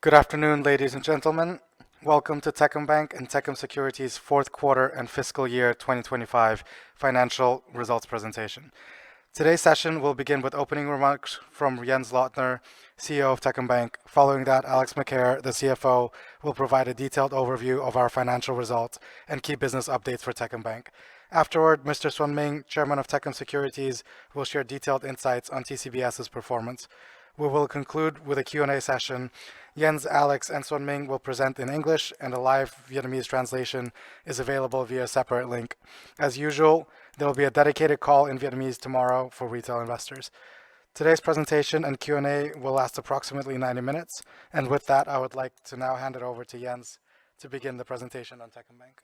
Good afternoon, ladies and gentlemen. Welcome to Techcombank and Techcom Securities' fourth quarter and fiscal year 2025 financial results presentation. Today's session will begin with opening remarks from Jens Lottner, CEO of Techcombank. Following that, Alex McCare, the CFO, will provide a detailed overview of our financial results and key business updates for Techcombank. Afterward, Mr. Xuan Ming, Chairman of Techcom Securities, will share detailed insights on TCBS's performance. We will conclude with a Q&A session. Jens, Alex, and Xuan Ming will present in English, and a live Vietnamese translation is available via a separate link. As usual, there will be a dedicated call in Vietnamese tomorrow for retail investors. Today's presentation and Q&A will last approximately 90 minutes, and with that, I would like to now hand it over to Jens to begin the presentation on Techcombank.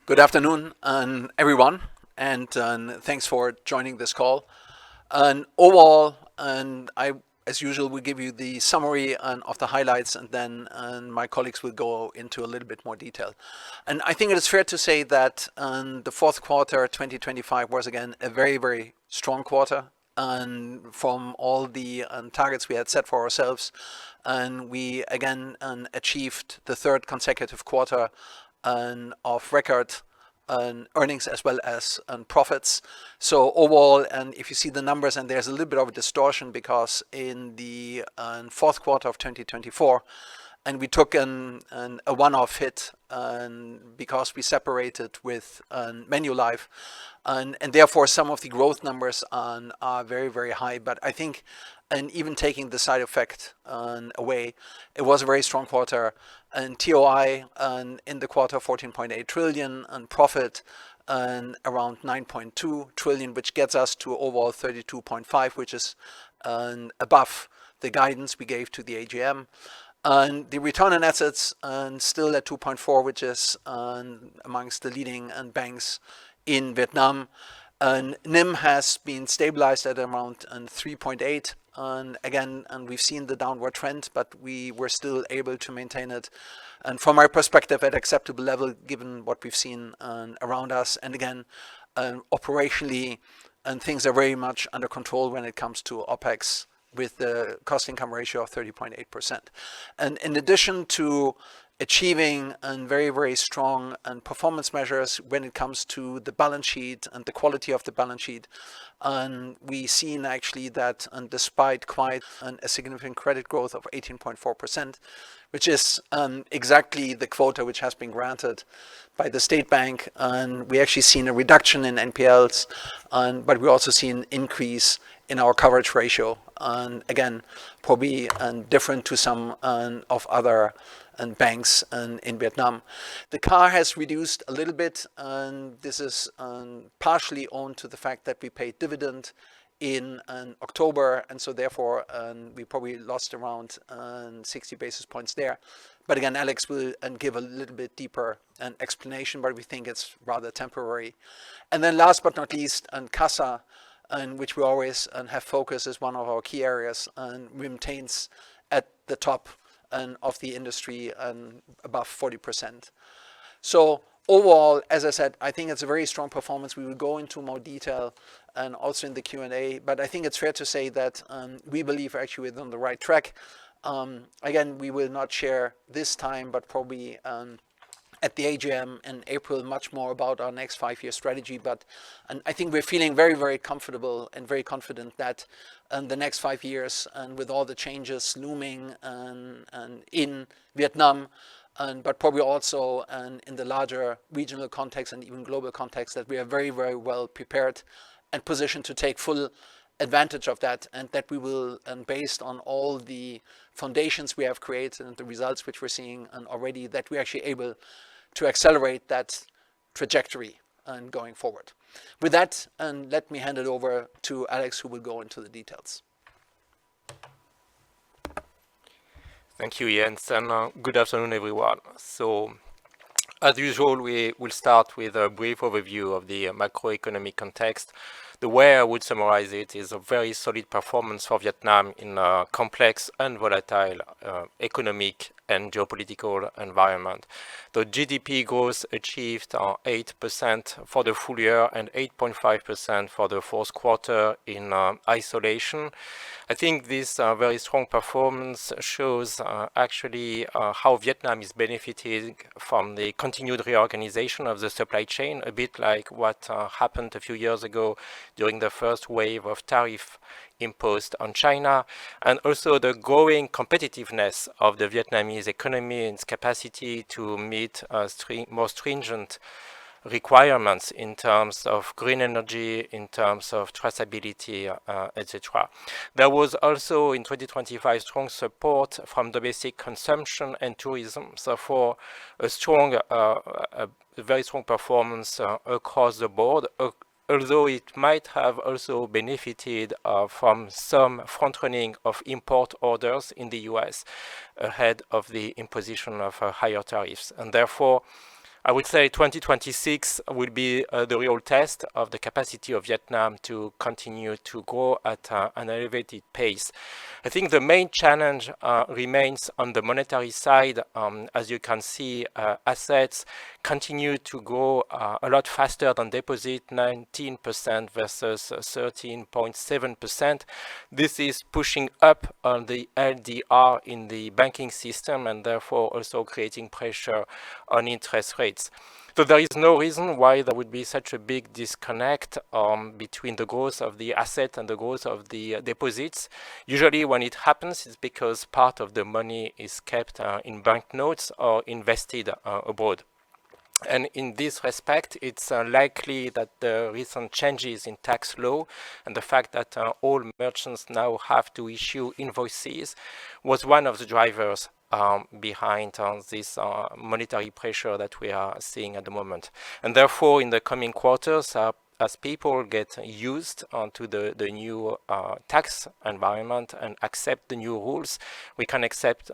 Good afternoon, everyone, and thanks for joining this call. And overall, as usual, will give you the summary of the highlights, and then my colleagues will go into a little bit more detail. And I think it is fair to say that the fourth quarter 2025 was again a very, very strong quarter, and from all the targets we had set for ourselves, and we again achieved the third consecutive quarter of record earnings as well as profits. So overall, and if you see the numbers, and there's a little bit of a distortion because in the fourth quarter of 2024, and we took a one-off hit because we separated with Manulife, and therefore some of the growth numbers are very, very high. But I think, and even taking the side effect away, it was a very strong quarter. And TOI in the quarter 14.8 trillion, and profit around 9.2 trillion, which gets us to overall 32.5, which is above the guidance we gave to the AGM. And the return on assets still at 2.4, which is amongst the leading banks in Vietnam. And NIM has been stabilized at around 3.8. And again, we've seen the downward trend, but we were still able to maintain it. And from our perspective, at acceptable level, given what we've seen around us. And again, operationally, things are very much under control when it comes to OPEX, with the cost-income ratio of 30.8%. And in addition to achieving very, very strong performance measures when it comes to the balance sheet and the quality of the balance sheet, we've seen actually that despite quite a significant credit growth of 18.4%, which is exactly the quota which has been granted by the state bank, and we actually seen a reduction in NPLs, but we also see an increase in our coverage ratio, and again, probably different to some of other banks in Vietnam. The CAR has reduced a little bit, and this is partially owed to the fact that we paid dividend in October, and so therefore we probably lost around 60 basis points there. But again, Alex will give a little bit deeper explanation, but we think it's rather temporary. And then last but not least, CASA, which we always have focused as one of our key areas, and maintains at the top of the industry above 40%. So overall, as I said, I think it's a very strong performance. We will go into more detail and also in the Q&A, but I think it's fair to say that we believe actually we're on the right track. Again, we will not share this time, but probably at the AGM in April, much more about our next 5-year strategy. But I think we're feeling very, very comfortable and very confident that the next 5 years, and with all the changes looming in Vietnam, but probably also in the larger regional context and even global context, that we are very, very well prepared and positioned to take full advantage of that, and that we will, based on all the foundations we have created and the results which we're seeing already, that we're actually able to accelerate that trajectory going forward. With that, let me hand it over to Alex, who will go into the details. Thank you, Jens, and good afternoon, everyone. So, as usual, we will start with a brief overview of the macroeconomic context. The way I would summarize it is a very solid performance for Vietnam in a complex and volatile economic and geopolitical environment. The GDP growth achieved 8% for the full year and 8.5% for the fourth quarter in isolation. I think this very strong performance shows actually how Vietnam is benefiting from the continued reorganization of the supply chain, a bit like what happened a few years ago during the first wave of tariff imposed on China, and also the growing competitiveness of the Vietnamese economy and its capacity to meet more stringent requirements in terms of green energy, in terms of traceability, etc. There was also in 2025 strong support from domestic consumption and tourism, so for a very strong performance across the board, although it might have also benefited from some front-running of import orders in the US ahead of the imposition of higher tariffs. And therefore, I would say 2026 will be the real test of the capacity of Vietnam to continue to grow at an elevated pace. I think the main challenge remains on the monetary side. As you can see, assets continue to grow a lot faster than deposit, 19% versus 13.7%. This is pushing up on the LDR in the banking system and therefore also creating pressure on interest rates. So there is no reason why there would be such a big disconnect between the growth of the asset and the growth of the deposits. Usually when it happens, it's because part of the money is kept in banknotes or invested abroad. And in this respect, it's likely that the recent changes in tax law and the fact that all merchants now have to issue invoices was one of the drivers behind this monetary pressure that we are seeing at the moment. And therefore, in the coming quarters, as people get used to the new tax environment and accept the new rules, we can expect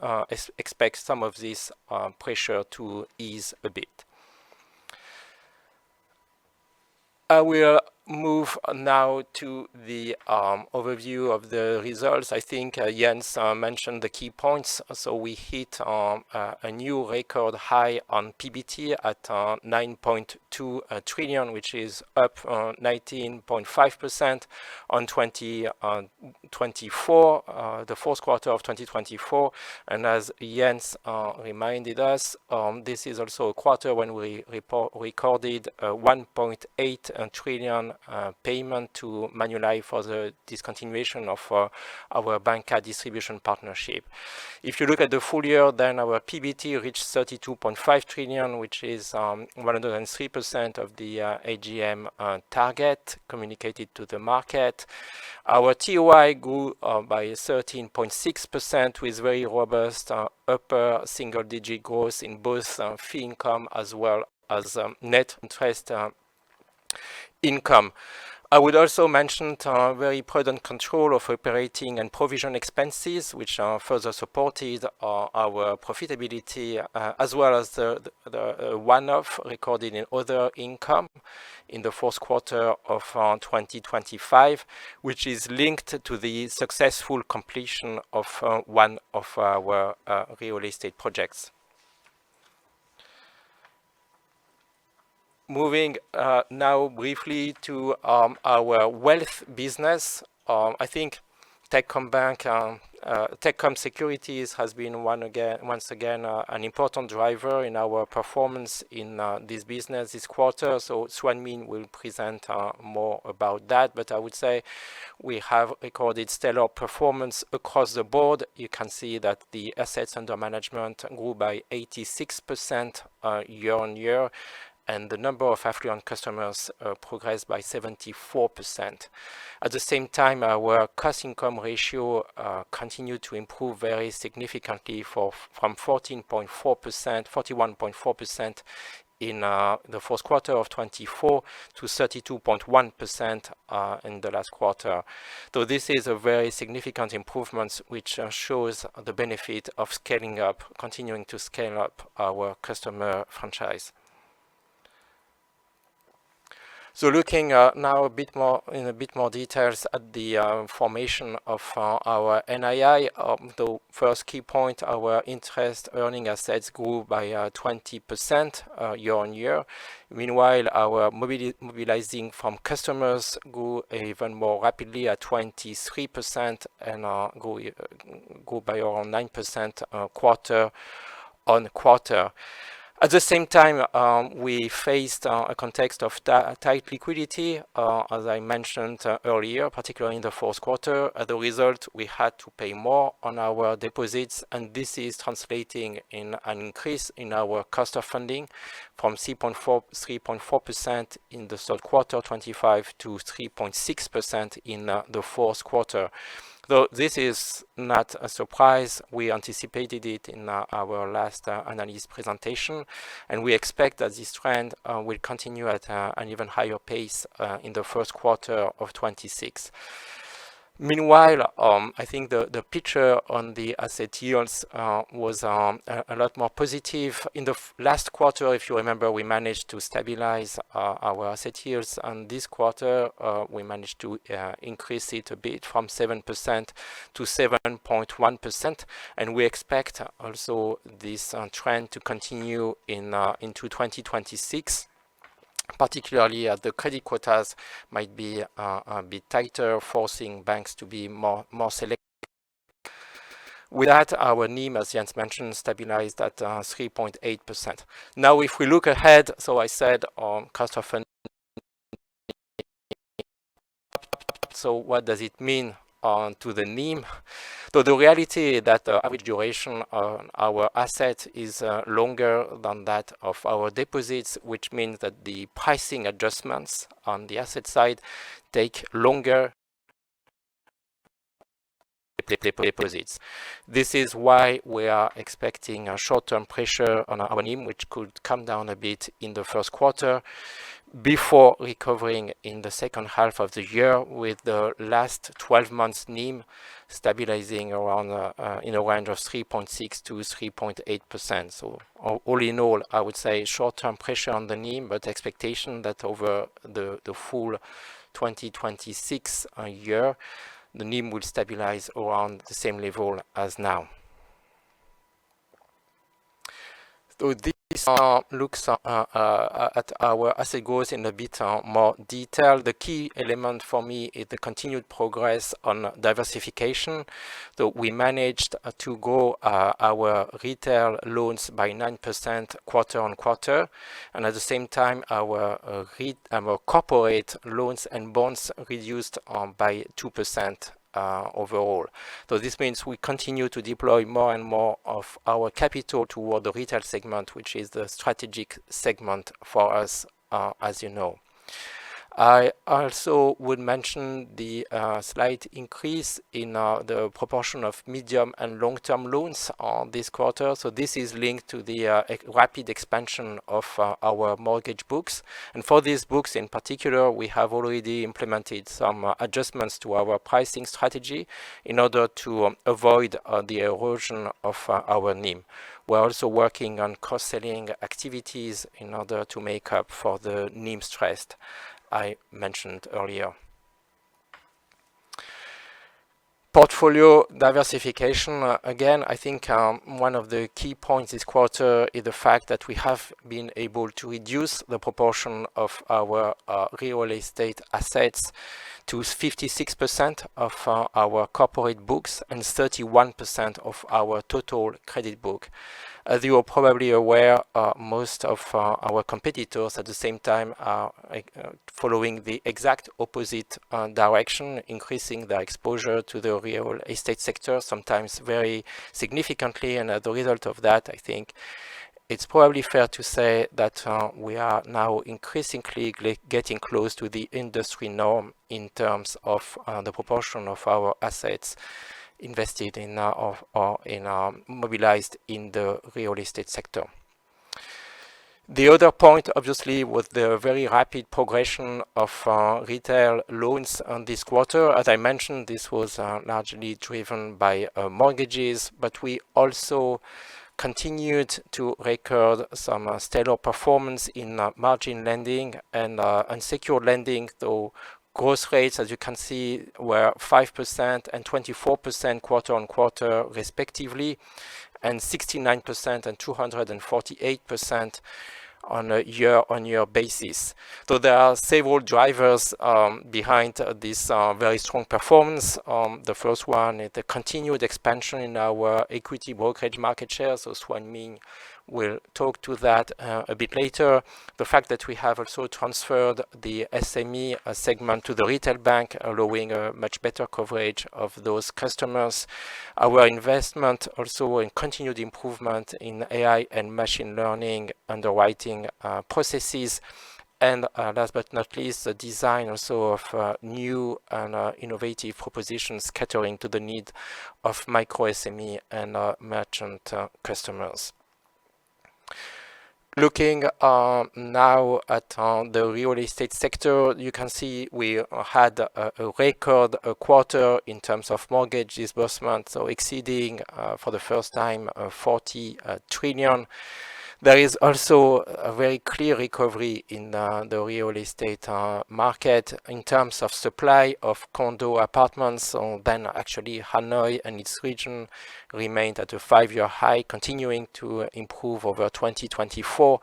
some of this pressure to ease a bit. I will move now to the overview of the results. I think Jens mentioned the key points. So we hit a new record high on PBT at 9.2 trillion, which is up 19.5% on 2024, the fourth quarter of 2024. And as Jens reminded us, this is also a quarter when we recorded 1.8 trillion payment to Manulife for the discontinuation of our banca distribution partnership. If you look at the full year, then our PBT reached 32.5 trillion, which is 103% of the AGM target communicated to the market. Our TOI grew by 13.6% with very robust upper single-digit growth in both fee income as well as net interest income. I would also mention very prudent control of operating and provision expenses, which further supported our profitability, as well as the one-off recorded in other income in the fourth quarter of 2025, which is linked to the successful completion of one of our real estate projects. Moving now briefly to our wealth business, I think Techcombank, Techcom Securities has been once again an important driver in our performance in this business this quarter. So Xuan Minh will present more about that, but I would say we have recorded stellar performance across the board. You can see that the assets under management grew by 86% year on year, and the number of affluent customers progressed by 74%. At the same time, our cost-income ratio continued to improve very significantly from 41.4% in the fourth quarter of 24 to 32.1% in the last quarter. So this is a very significant improvement, which shows the benefit of scaling up, continuing to scale up our customer franchise. So looking now a bit more details at the formation of our NII, the first key point, our interest earning assets grew by 20% year on year. Meanwhile, our mobilizing from customers grew even more rapidly at 23% and grew by around 9% quarter on quarter. At the same time, we faced a context of tight liquidity, as I mentioned earlier, particularly in the fourth quarter. As a result, we had to pay more on our deposits, and this is translating in an increase in our cost of funding from 3.4% in the third quarter 25 to 3.6% in the fourth quarter. Though this is not a surprise, we anticipated it in our last analyst presentation, and we expect that this trend will continue at an even higher pace in the first quarter of 26. Meanwhile, I think the picture on the asset yields was a lot more positive. In the last quarter, if you remember, we managed to stabilize our asset yields, and this quarter we managed to increase it a bit from 7% to 7.1%, and we expect also this trend to continue into 2026. Particularly the credit quotas might be a bit tighter, forcing banks to be more selective. With that, our NIM, as Jens mentioned, stabilized at 3.8%. Now, if we look ahead, so I said cost of funding. So what does it mean to the NIM? So the reality is that the average duration on our asset is longer than that of our deposits, which means that the pricing adjustments on the asset side take longer deposits. This is why we are expecting a short-term pressure on our NIM, which could come down a bit in the first quarter, before recovering in the second half of the year, with the last 12 months NIM stabilizing around in a range of 3.6 to 3.8%. So all in all, I would say short-term pressure on the NIM, but expectation that over the full 2026 year, the NIM will stabilize around the same level as now. So this looks at our asset growth in a bit more detail. The key element for me is the continued progress on diversification. So we managed to grow our retail loans by 9% quarter on quarter, and at the same time our corporate loans and bonds reduced by 2%. Overall. So this means we continue to deploy more and more of our capital toward the retail segment, which is the strategic segment for us, as you know. I also would mention the slight increase in the proportion of medium and long-term loans this quarter. So this is linked to the rapid expansion of our mortgage books. And for these books in particular, we have already implemented some adjustments to our pricing strategy in order to avoid the erosion of our NIM. We're also working on cross-selling activities in order to make up for the NIM stress I mentioned earlier. Portfolio diversification, again, I think one of the key points this quarter is the fact that we have been able to reduce the proportion of our real estate assets to 56% of our corporate books and 31% of our total credit book. As you are probably aware, most of our competitors at the same time are following the exact opposite direction, increasing their exposure to the real estate sector, sometimes very significantly. And as a result of that, I think it's probably fair to say that we are now increasingly getting close to the industry norm in terms of the proportion of our assets invested in or mobilized in the real estate sector. The other point, obviously, was the very rapid progression of retail loans this quarter. As I mentioned, this was largely driven by mortgages, but we also continued to record some stellar performance in margin lending and unsecured lending, though growth rates, as you can see, were 5% and 24% quarter on quarter respectively, and 69% and 248% on a year-on-year basis. So there are several drivers behind this very strong performance. The first one is the continued expansion in our equity brokerage market share. So Xuan Ming will talk to that a bit later. The fact that we have also transferred the SME segment to the retail bank, allowing a much better coverage of those customers. Our investment also in continued improvement in AI and machine learning underwriting processes. And last but not least, the design also of new and innovative propositions catering to the need of micro SME and merchant customers. Looking now at the real estate sector, you can see we had a record quarter in terms of mortgage disbursement, so exceeding for the first time 40 trillion. There is also a very clear recovery in the real estate market in terms of supply of condo apartments. So then actually Hanoi and its region remained at a 5-year high, continuing to improve over 2024.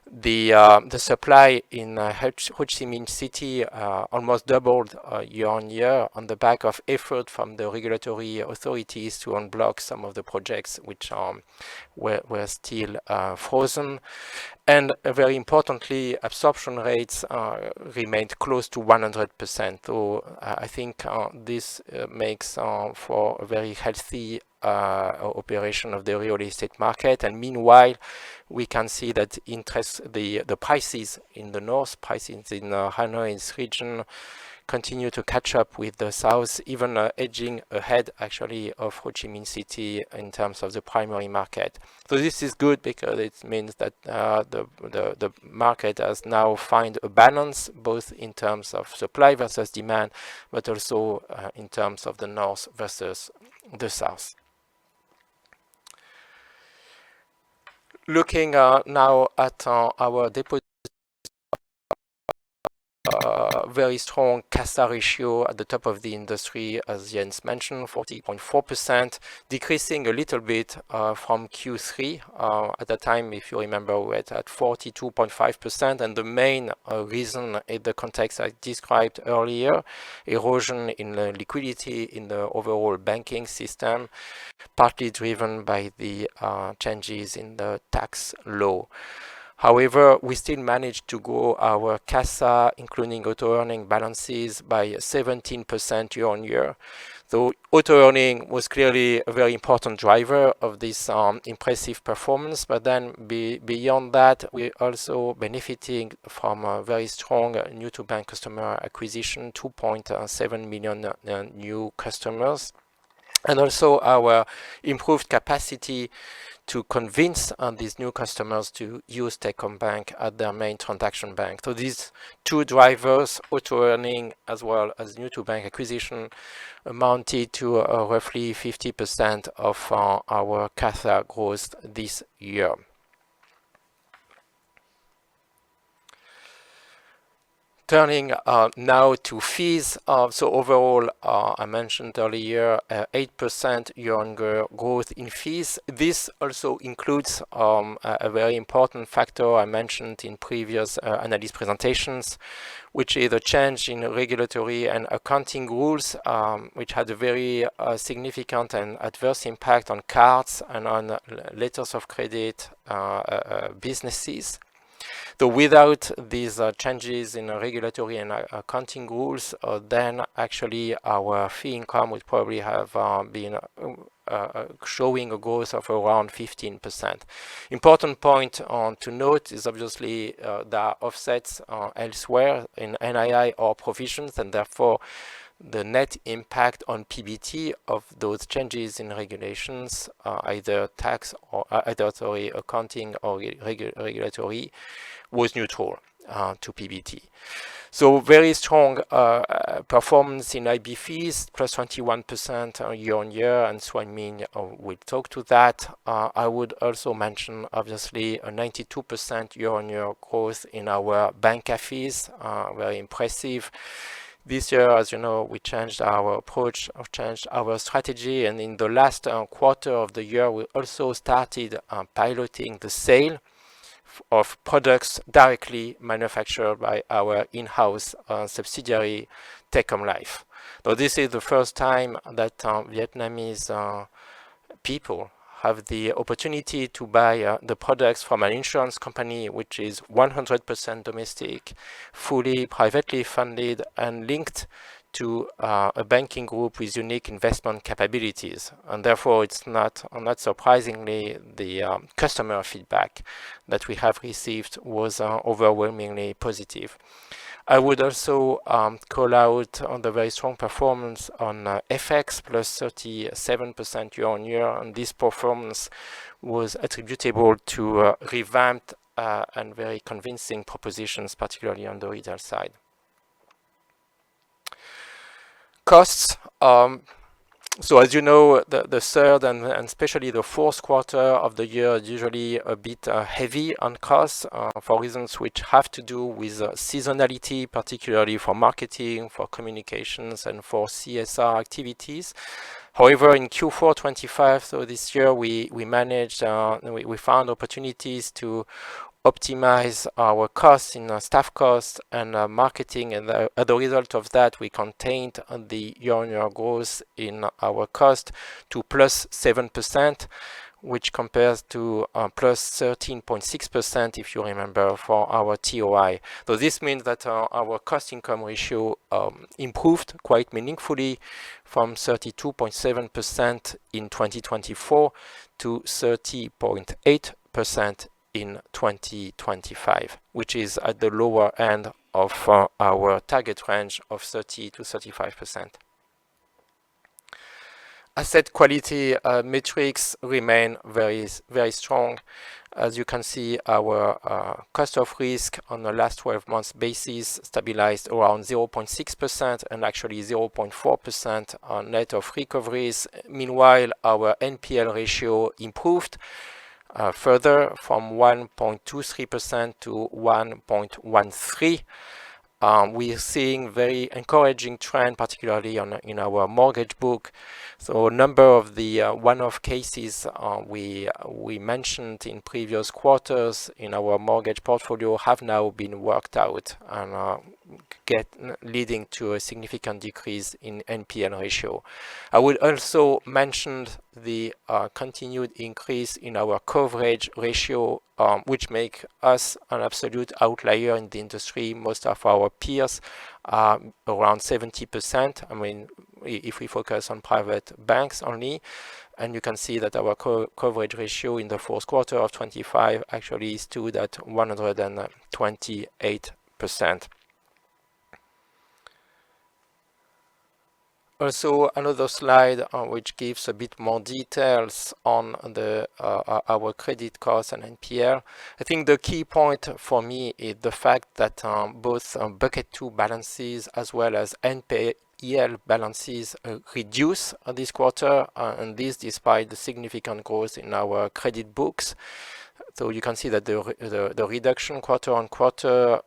The supply in Ho Chi Minh City almost doubled year on year on the back of effort from the regulatory authorities to unblock some of the projects which were still frozen. And very importantly, absorption rates remained close to 100%. So I think this makes for a very healthy operation of the real estate market. And meanwhile, we can see that the prices in the north, prices in Hanoi's region, continue to catch up with the south, even edging ahead actually of Ho Chi Minh City in terms of the primary market. So this is good because it means that the market has now found a balance both in terms of supply versus demand, but also in terms of the north versus the south. Looking now at our deposit, very strong CASA ratio at the top of the industry, as Jens mentioned, 40.4%, decreasing a little bit from Q3. At the time, if you remember, we were at 42.5%, and the main reason in the context I described earlier, erosion in liquidity in the overall banking system, partly driven by the changes in the tax law. However, we still managed to grow our CASA, including auto-earning balances, by 17% year on year. So auto-earning was clearly a very important driver of this impressive performance. But then beyond that, we're also benefiting from a very strong new-to-bank customer acquisition, 2.7 million new customers. And also our improved capacity to convince these new customers to use Techcombank at their main transaction bank. So these two drivers, auto-earning as well as new-to-bank acquisition, amounted to roughly 50% of our CASA growth this year. Turning now to fees. So overall, I mentioned earlier, 8% year-on-year growth in fees. This also includes a very important factor I mentioned in previous analyst presentations, which is a change in regulatory and accounting rules, which had a very significant and adverse impact on cards and on letters of credit businesses. So without these changes in regulatory and accounting rules, then actually our fee income would probably have been showing a growth of around 15%. Important point to note is obviously there are offsets elsewhere in NII or provisions, and therefore the net impact on PBT of those changes in regulations, either tax or accounting or regulatory, was neutral to PBT. So very strong performance in IB fees, plus 21% year on year, and Swan Min will talk to that. I would also mention, obviously, a 92% year on year growth in our bank fees, very impressive. This year, as you know, we changed our approach, changed our strategy, and in the last quarter of the year, we also started piloting the sale of products directly manufactured by our in-house subsidiary, Techcom Life. So this is the first time that Vietnamese people have the opportunity to buy the products from an insurance company which is 100% domestic, fully privately funded, and linked to a banking group with unique investment capabilities. And therefore, it's not surprisingly, the customer feedback that we have received was overwhelmingly positive. I would also call out on the very strong performance on FX, plus 37% year on year, and this performance was attributable to revamped and very convincing propositions, particularly on the retail side. Costs. So as you know, the third and especially the fourth quarter of the year is usually a bit heavy on costs for reasons which have to do with seasonality, particularly for marketing, for communications, and for CSR activities. However, in Q4 25, so this year, we managed, we found opportunities to optimize our costs in staff costs and marketing, and as a result of that, we contained the year-on-year growth in our cost to plus 7%, which compares to plus 13.6%, if you remember, for our TOI. So this means that our cost-income ratio improved quite meaningfully from 32.7% in 2024 to 30.8% in 2025, which is at the lower end of our target range of 30 to 35%. Asset quality metrics remain very, very strong. As you can see, our cost of risk on the last 12 months basis stabilized around 0.6% and actually 0.4% on net of recoveries. Meanwhile, our NPL ratio improved further from 1.23% to 1.13%. We are seeing very encouraging trend, particularly in our mortgage book. So a number of the one-off cases we mentioned in previous quarters in our mortgage portfolio have now been worked out and leading to a significant decrease in NPL ratio. I would also mention the continued increase in our coverage ratio, which make us an absolute outlier in the industry. Most of our peers are around 70%. I mean, if we focus on private banks only, and you can see that our coverage ratio in the fourth quarter of 25 actually stood at 128%. Also, another slide which gives a bit more details on our credit costs and NPL. I think the key point for me is the fact that both bucket 2 balances as well as NPL balances reduce this quarter, and this despite the significant growth in our credit books. So you can see that the reduction quarter on quarter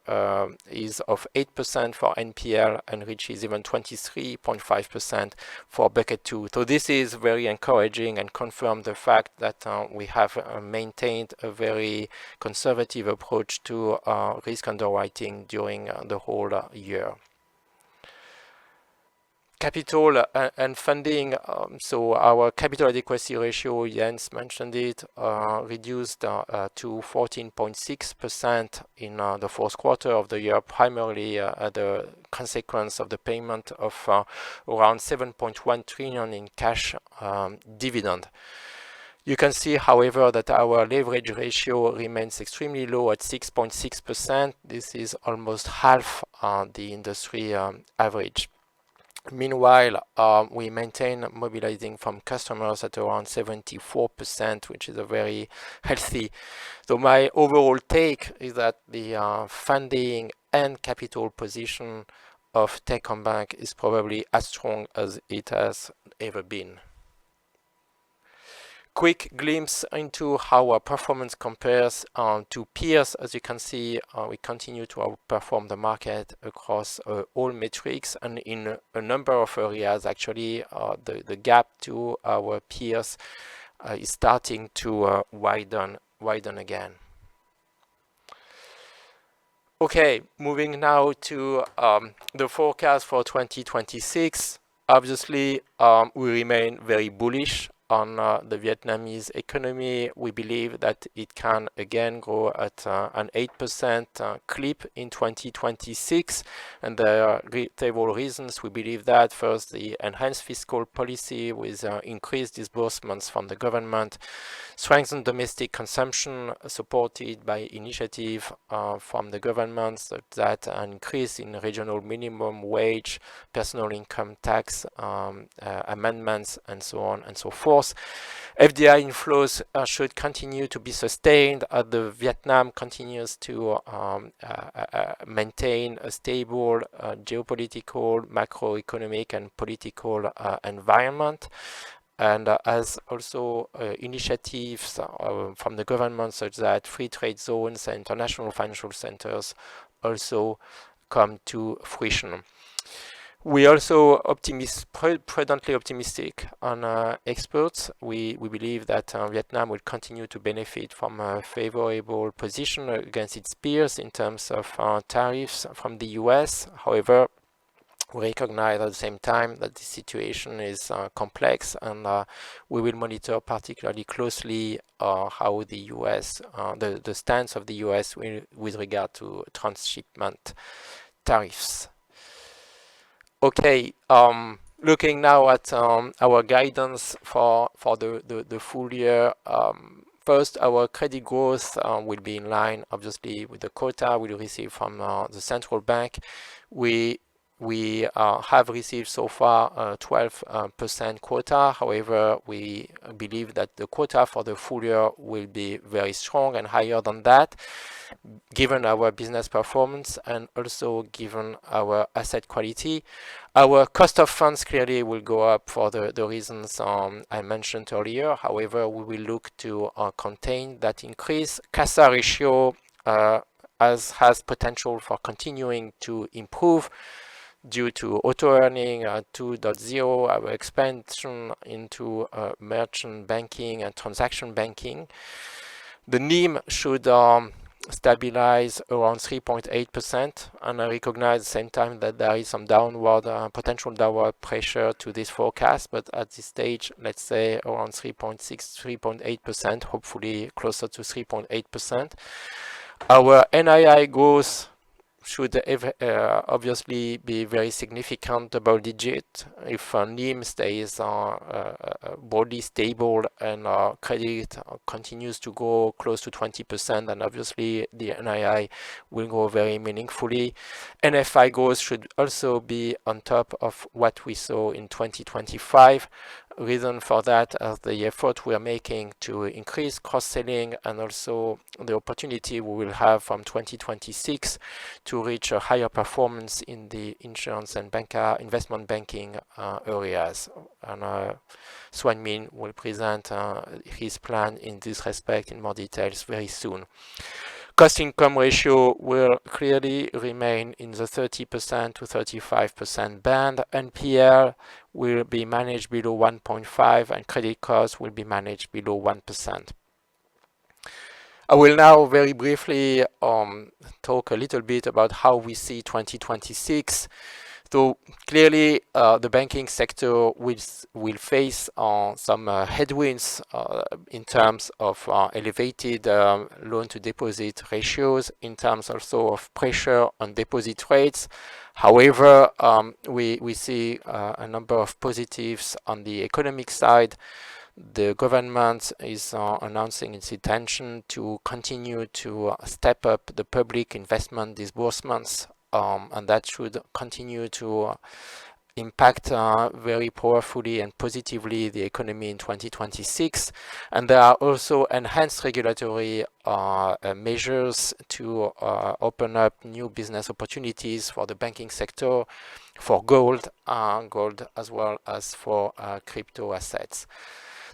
is of 8% for NPL and reaches even 23.5% for bucket 2. So this is very encouraging and confirms the fact that we have maintained a very conservative approach to risk underwriting during the whole year. Capital and funding. So our capital adequacy ratio, Jens mentioned it, reduced to 14.6% in the fourth quarter of the year, primarily as a consequence of the payment of around 7.1 trillion in cash dividend. You can see, however, that our leverage ratio remains extremely low at 6.6%. This is almost half the industry average. Meanwhile, we maintain mobilizing from customers at around 74%, which is a very healthy. So my overall take is that the funding and capital position of Techcombank is probably as strong as it has ever been. Quick glimpse into how our performance compares to peers. As you can see, we continue to outperform the market across all metrics, and in a number of areas, actually, the gap to our peers is starting to widen again. Okay, moving now to the forecast for 2026. Obviously, we remain very bullish on the Vietnamese economy. We believe that it can again grow at an 8% clip in 2026, and there are several reasons we believe that. First, the enhanced fiscal policy with increased disbursements from the government, strengthened domestic consumption supported by initiative from the government, such that an increase in regional minimum wage, personal income tax amendments, and so on and so forth. FDI inflows should continue to be sustained as the Vietnam continues to maintain a stable geopolitical, macroeconomic, and political environment. And as also initiatives from the government, such that free trade zones and international financial centers also come to fruition. We also prudently optimistic on exports. We believe that Vietnam will continue to benefit from a favorable position against its peers in terms of tariffs from the US. However, we recognize at the same time that the situation is complex, and we will monitor particularly closely how the US, the stance of the US with regard to transshipment tariffs. Okay, looking now at our guidance for the full year. First, our credit growth will be in line, obviously, with the quota we receive from the central bank. We have received so far a 12% quota. However, we believe that the quota for the full year will be very strong and higher than that, given our business performance and also given our asset quality. Our cost of funds clearly will go up for the reasons I mentioned earlier. However, we will look to contain that increase. CASA ratio has potential for continuing to improve due to auto-earning 2.0, our expansion into merchant banking and transaction banking. The NIM should stabilize around 3.8%, and I recognize at the same time that there is some potential downward pressure to this forecast, but at this stage, let's say around 3.6, 3.8%, hopefully closer to 3.8%. Our NII growth should obviously be very significant, double digit. If NIM stays broadly stable and credit continues to go close to 20%, then obviously the NII will grow very meaningfully. NFI growth should also be on top of what we saw in 2025. Reason for that is the effort we are making to increase cross-selling and also the opportunity we will have from 2026 to reach a higher performance in the insurance and investment banking areas. And Xuan Minh will present his plan in this respect in more details very soon. Cost-income ratio will clearly remain in the 30% to 35% band. NPL will be managed below 1.5 and credit costs will be managed below 1%. I will now very briefly talk a little bit about how we see 2026. So clearly, the banking sector will face some headwinds in terms of elevated loan-to-deposit ratios, in terms also of pressure on deposit rates. However, we see a number of positives on the economic side. The government is announcing its intention to continue to step up the public investment disbursements, and that should continue to impact very powerfully and positively the economy in 2026. And there are also enhanced regulatory measures to open up new business opportunities for the banking sector, for gold as well as for crypto assets.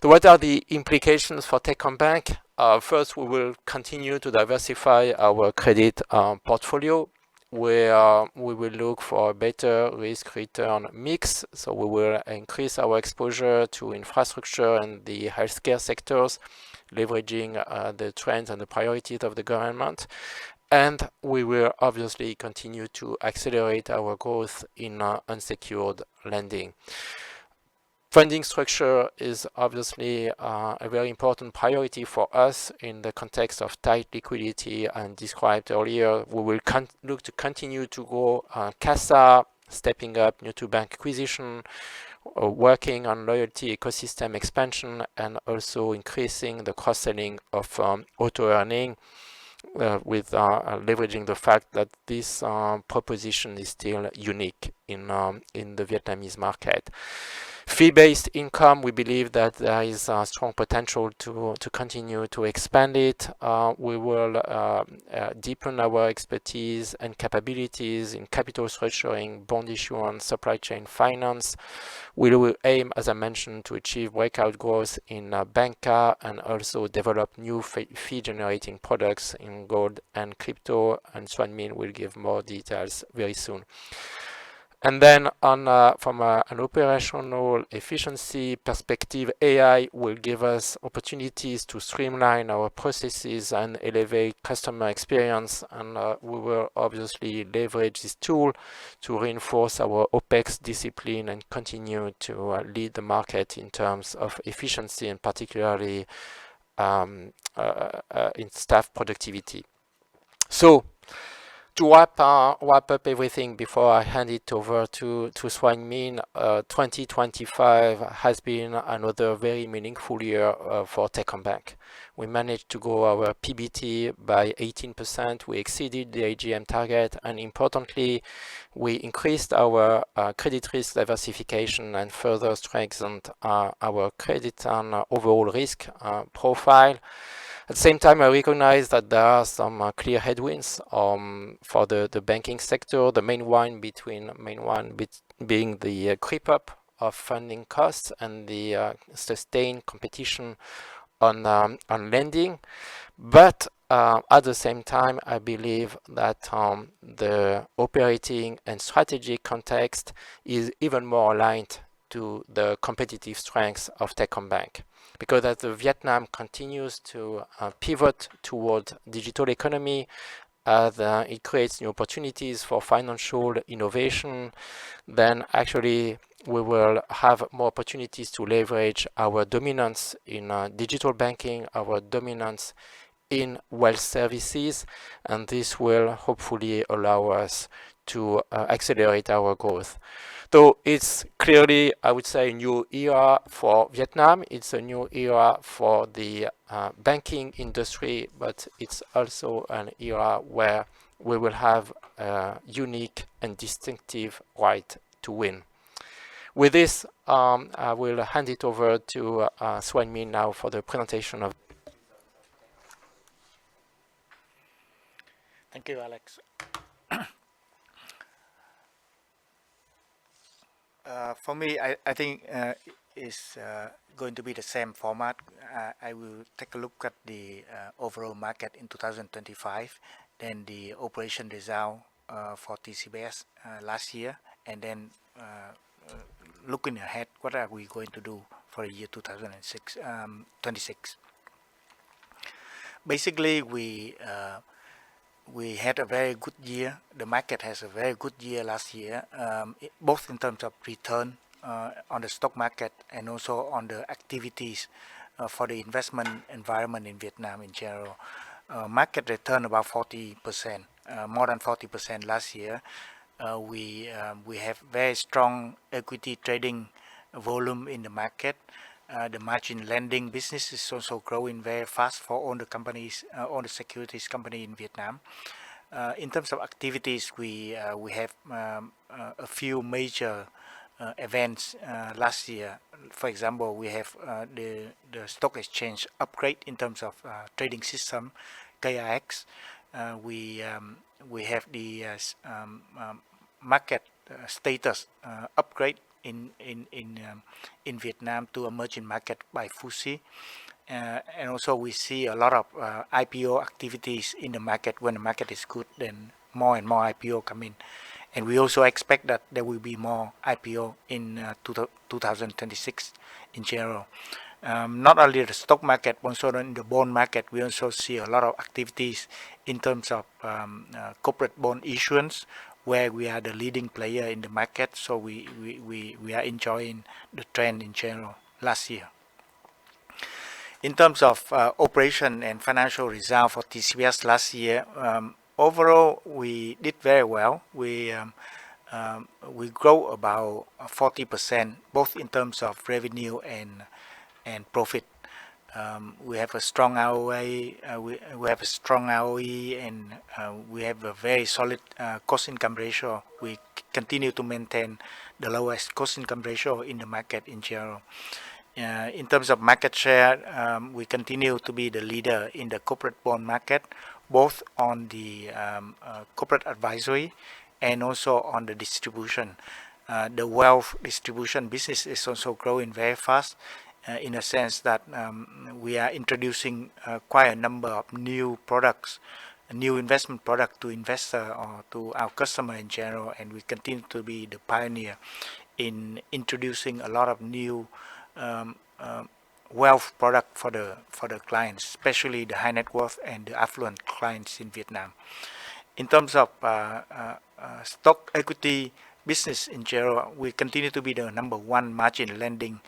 So what are the implications for Techcombank? First, we will continue to diversify our credit portfolio, where we will look for a better risk-return mix. So we will increase our exposure to infrastructure and the healthcare sectors, leveraging the trends and the priorities of the government. And we will obviously continue to accelerate our growth in unsecured lending. Funding structure is obviously a very important priority for us in the context of tight liquidity and described earlier. We will look to continue to grow CASA, stepping up new-to-bank acquisition, working on loyalty ecosystem expansion, and also increasing the cross-selling of auto-earning with leveraging the fact that this proposition is still unique in the Vietnamese market. Fee-based income, we believe that there is a strong potential to continue to expand it. We will deepen our expertise and capabilities in capital structuring, bond issuance, supply chain finance. We will aim, as I mentioned, to achieve breakout growth in banca and also develop new fee-generating products in gold and crypto, and Xuan Minh will give more details very soon. And then from an operational efficiency perspective, AI will give us opportunities to streamline our processes and elevate customer experience. And we will obviously leverage this tool to reinforce our OPEX discipline and continue to lead the market in terms of efficiency and particularly in staff productivity. So, to wrap up everything before I hand it over to Xuan Minh, 2025 has been another very meaningful year for Techcombank. We managed to grow our PBT by 18%. We exceeded the AGM target, and importantly, we increased our credit risk diversification and further strengthened our credit and overall risk profile. At the same time, I recognize that there are some clear headwinds for the banking sector. The main one being the creep up of funding costs and the sustained competition on lending. But at the same time, I believe that the operating and strategic context is even more aligned to the competitive strengths of Techcombank. Because as Vietnam continues to pivot toward digital economy, as it creates new opportunities for financial innovation, then actually we will have more opportunities to leverage our dominance in digital banking, our dominance in wealth services, and this will hopefully allow us to accelerate our growth. So it's clearly, I would say, a new era for Vietnam. It's a new era for the banking industry, but it's also an era where we will have a unique and distinctive right to win. With this, I will hand it over to Xuan Minh now for the presentation of. Thank you, Alex. For me, I think it's going to be the same format. I will take a look at the overall market in 2025, then the operation result for TCBS last year, and then looking ahead, what are we going to do for the year 2026? Basically, we had a very good year. The market has a very good year last year, both in terms of return on the stock market and also on the activities for the investment environment in Vietnam in general. Market return about 40%, more than 40% last year. We have very strong equity trading volume in the market. The margin lending business is also growing very fast for all the companies, all the securities company in Vietnam. In terms of activities, we have a few major events last year. For example, we have the stock exchange upgrade in terms of trading system, KIX. We have the market status upgrade in Vietnam to emerging market by FTSE. And also we see a lot of IPO activities in the market. When the market is good, then more and more IPO come in. And we also expect that there will be more IPO in 2026 in general. Not only the stock market, but also in the bond market, we also see a lot of activities in terms of corporate bond issuance, where we are the leading player in the market. So we are enjoying the trend in general last year. In terms of operation and financial result for TCBS last year, overall we did very well. We grow about 40%, both in terms of revenue and profit. We have a strong ROA, we have a strong ROE, and we have a very solid cost-income ratio. We continue to maintain the lowest cost-income ratio in the market in general. In terms of market share, we continue to be the leader in the corporate bond market, both on the corporate advisory and also on the distribution. The wealth distribution business is also growing very fast, in a sense that we are introducing quite a number of new products, new investment product to investor or to our customer in general, and we continue to be the pioneer in introducing a lot of new wealth product for the clients, especially the high net worth and the affluent clients in Vietnam. In terms of stock equity business in general, we continue to be the number one margin lending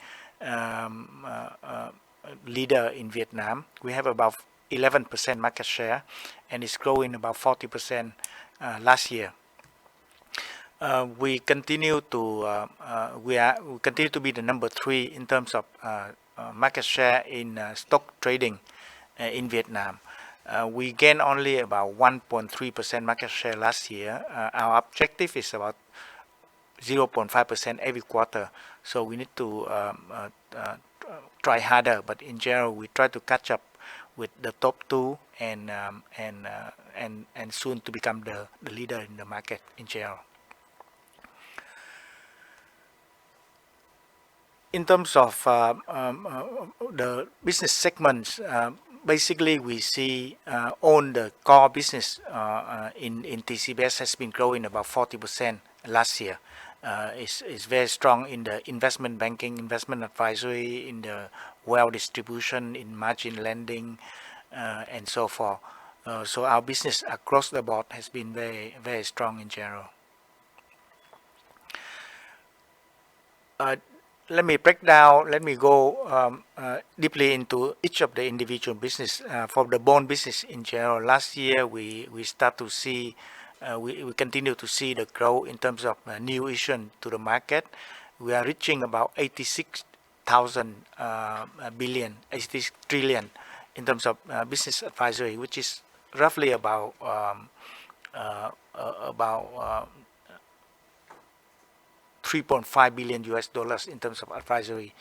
leader in Vietnam. We have about 11% market share, and it's growing about 40% last year. We continue to be the number 3 in terms of market share in stock trading in Vietnam. We gained only about 1.3% market share last year. Our objective is about 0.5% every quarter, so we need to try harder. But in general, we try to catch up with the top 2 and soon to become the leader in the market in general. In terms of the business segments, basically we see on the core business in TCBS has been growing about 40% last year. Is very strong in the investment banking, investment advisory, in the wealth distribution, in margin lending, and so forth. So our business across the board has been very, very strong in general. Let me go deeply into each of the individual business. For the bond business in general, last year we start to see, we continue to see the growth in terms of new issue to the market. We are reaching about 86,000 billion, 86 trillion in terms of business advisory, which is roughly about 3.5 billion US dollars in terms of advisory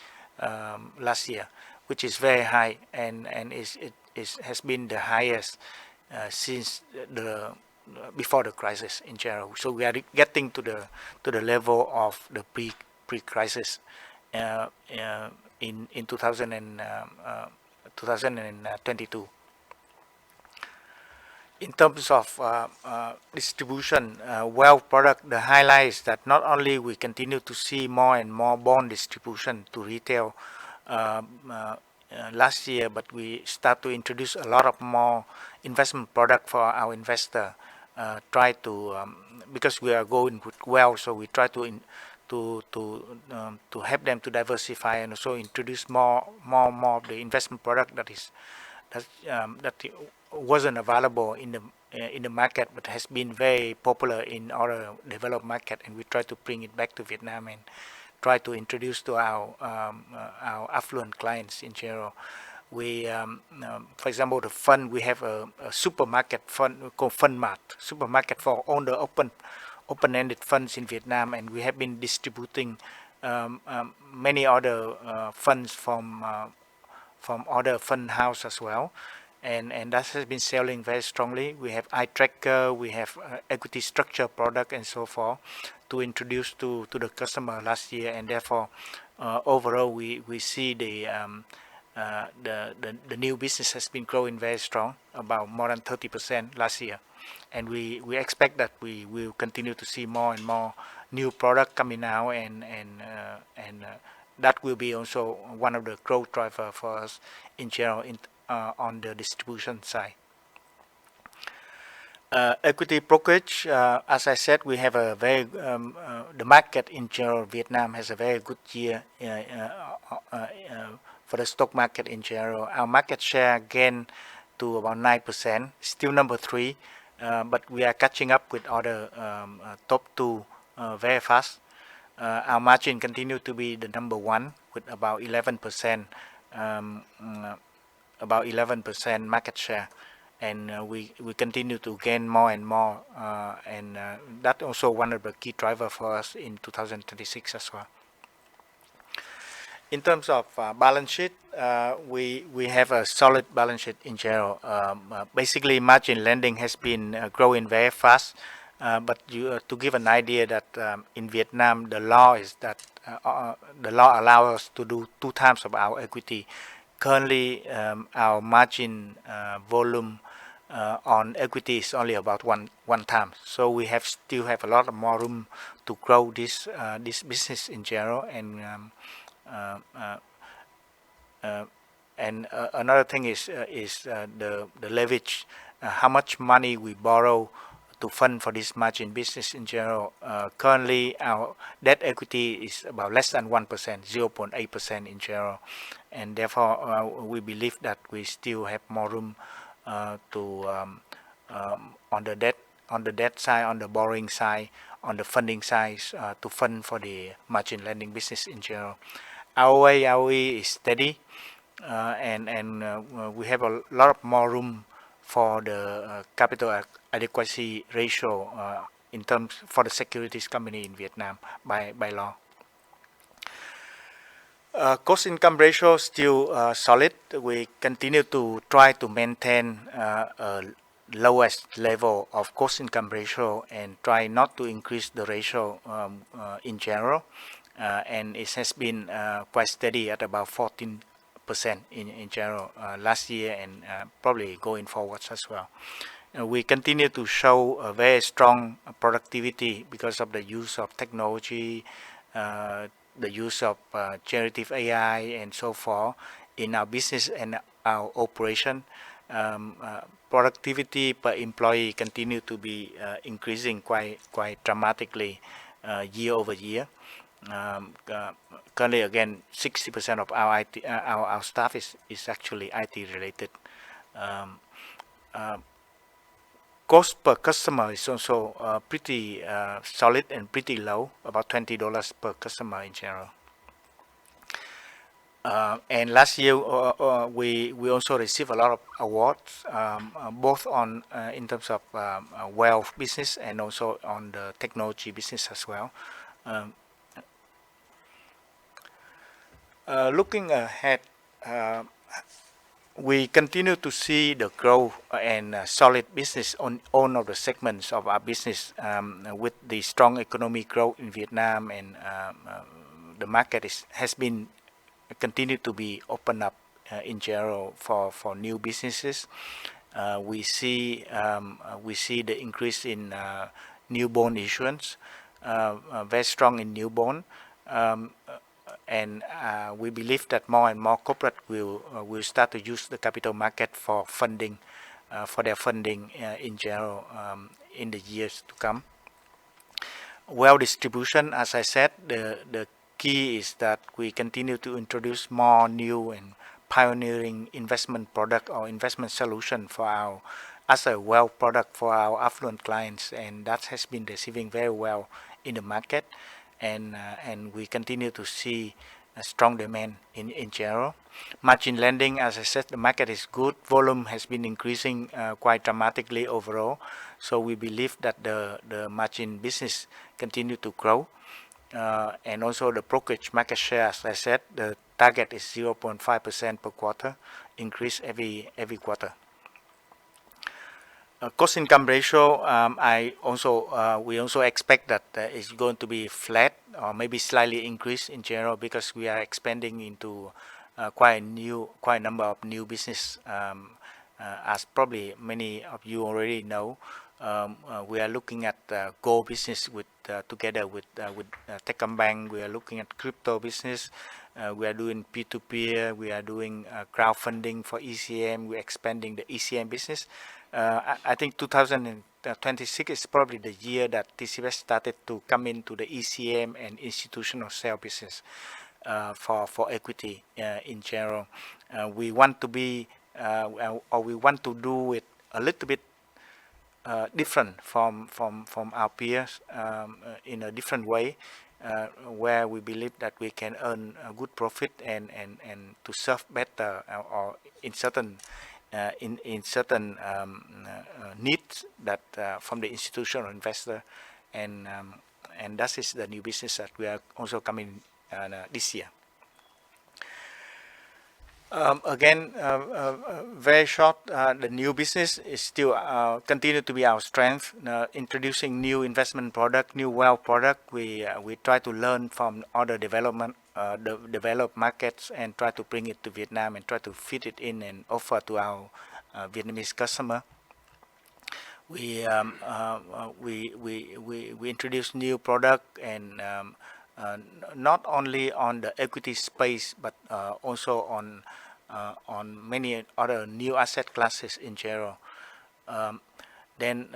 last year, which is very high, and it has been the highest since before the crisis in general. So we are getting to the level of the pre-crisis in 2022. In terms of distribution, wealth product, the highlight is that not only we continue to see more and more bond distribution to retail last year, but we start to introduce a lot of more investment product for our investor. Because we are going with wealth, so we try to help them to diversify and also introduce more of the investment product that wasn't available in the market, but has been very popular in other developed market, and we try to bring it back to Vietnam and try to introduce to our affluent clients in general. We, for example, the fund, we have a supermarket fund called FundMart, supermarket for all the open-ended funds in Vietnam, and we have been distributing many other funds from other fund house as well, and that has been selling very strongly. We have iTracker, we have equity structure product and so forth to introduce to the customer last year, and therefore overall we see the new business has been growing very strong, about more than 30% last year, and we expect that we will continue to see more and more new product coming out, and that will be also one of the growth driver for us in general on the distribution side. Equity brokerage, as I said, we have a very the market in general, Vietnam has a very good year for the stock market in general. Our market share gained to about 9%, still number 3, but we are catching up with other top 2 very fast. Our margin continue to be the number 1 with about 11%, about 11% market share, and we continue to gain more and more, and that also one of the key driver for us in 2026 as well. In terms of balance sheet, we have a solid balance sheet in general. Basically, margin lending has been growing very fast, but to give an idea that in Vietnam, the law is that the law allows us to do 2 times of our equity. Currently, our margin volume on equity is only about one time, so we still have a lot of more room to grow this business in general, and another thing is the leverage, how much money we borrow to fund for this margin business in general. Currently, our debt equity is about less than 1%, 0.8% in general, and therefore we believe that we still have more room to on the debt side, on the borrowing side, on the funding side, to fund for the margin lending business in general. Our ROE is steady, and we have a lot of more room for the capital adequacy ratio in terms for the securities company in Vietnam by law. Cost income ratio still solid. We continue to try to maintain lowest level of cost income ratio and try not to increase the ratio in general, and it has been quite steady at about 14% in general last year, and probably going forwards as well. We continue to show a very strong productivity because of the use of technology, the use of generative AI and so forth in our business and our operation. Productivity per employee continue to be increasing quite dramatically year over year. Currently, again, 60% of our IT, our staff is actually IT related. Cost per customer is also pretty solid and pretty low, about $20 per customer in general. And last year we also received a lot of awards, both on in terms of wealth business and also on the technology business as well. Looking ahead, we continue to see the growth and solid business on all of the segments of our business, with the strong economic growth in Vietnam, and the market has been continue to be open up in general for new businesses. We see the increase in new bond issuance, very strong in new bond. And we believe that more and more corporate will start to use the capital market for funding, for their funding in general in the years to come. Wealth distribution, as I said, the key is that we continue to introduce more new and pioneering investment product or investment solution for our as a wealth product for our affluent clients, and that has been receiving very well in the market. And we continue to see a strong demand in general. Margin lending, as I said, the market is good. Volume has been increasing quite dramatically overall. So we believe that the margin business continue to grow. And also the brokerage market share, as I said, the target is 0.5% per quarter, increase every quarter. Cost income ratio, we also expect that it's going to be flat or maybe slightly increase in general, because we are expanding into quite a number of new business. As probably many of you already know, we are looking at Go business together with Techcombank. We are looking at crypto business. We are doing peer-to-peer. We are doing crowdfunding for ECM. We're expanding the ECM business. I think 2026 is probably the year that TCBS started to come into the ECM and institutional sale business for equity in general. We want to be or we want to do it a little bit different from our peers in a different way, where we believe that we can earn a good profit and to serve better or in certain needs that from the institutional investor, and that is the new business that we are also coming this year. Again, very short, the new business is still continue to be our strength. Introducing new investment product, new wealth product, we try to learn from other developed markets and try to bring it to Vietnam and try to fit it in and offer to our Vietnamese customer. We introduce new product and not only on the equity space, but also on many other new asset classes in general. Then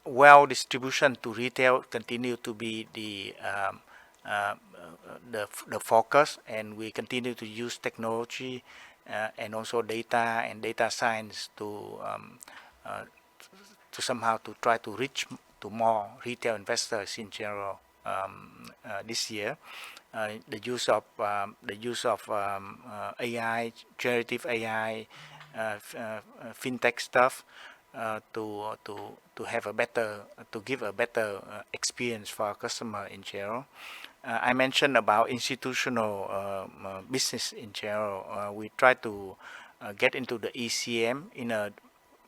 wealth distribution to retail continue to be the focus, and we continue to use technology and also data and data science to somehow to try to reach to more retail investors in general. This year, the use of AI, generative AI, fintech stuff to have a better, to give a better experience for our customer in general. I mentioned about institutional business in general. We try to get into the ECM in a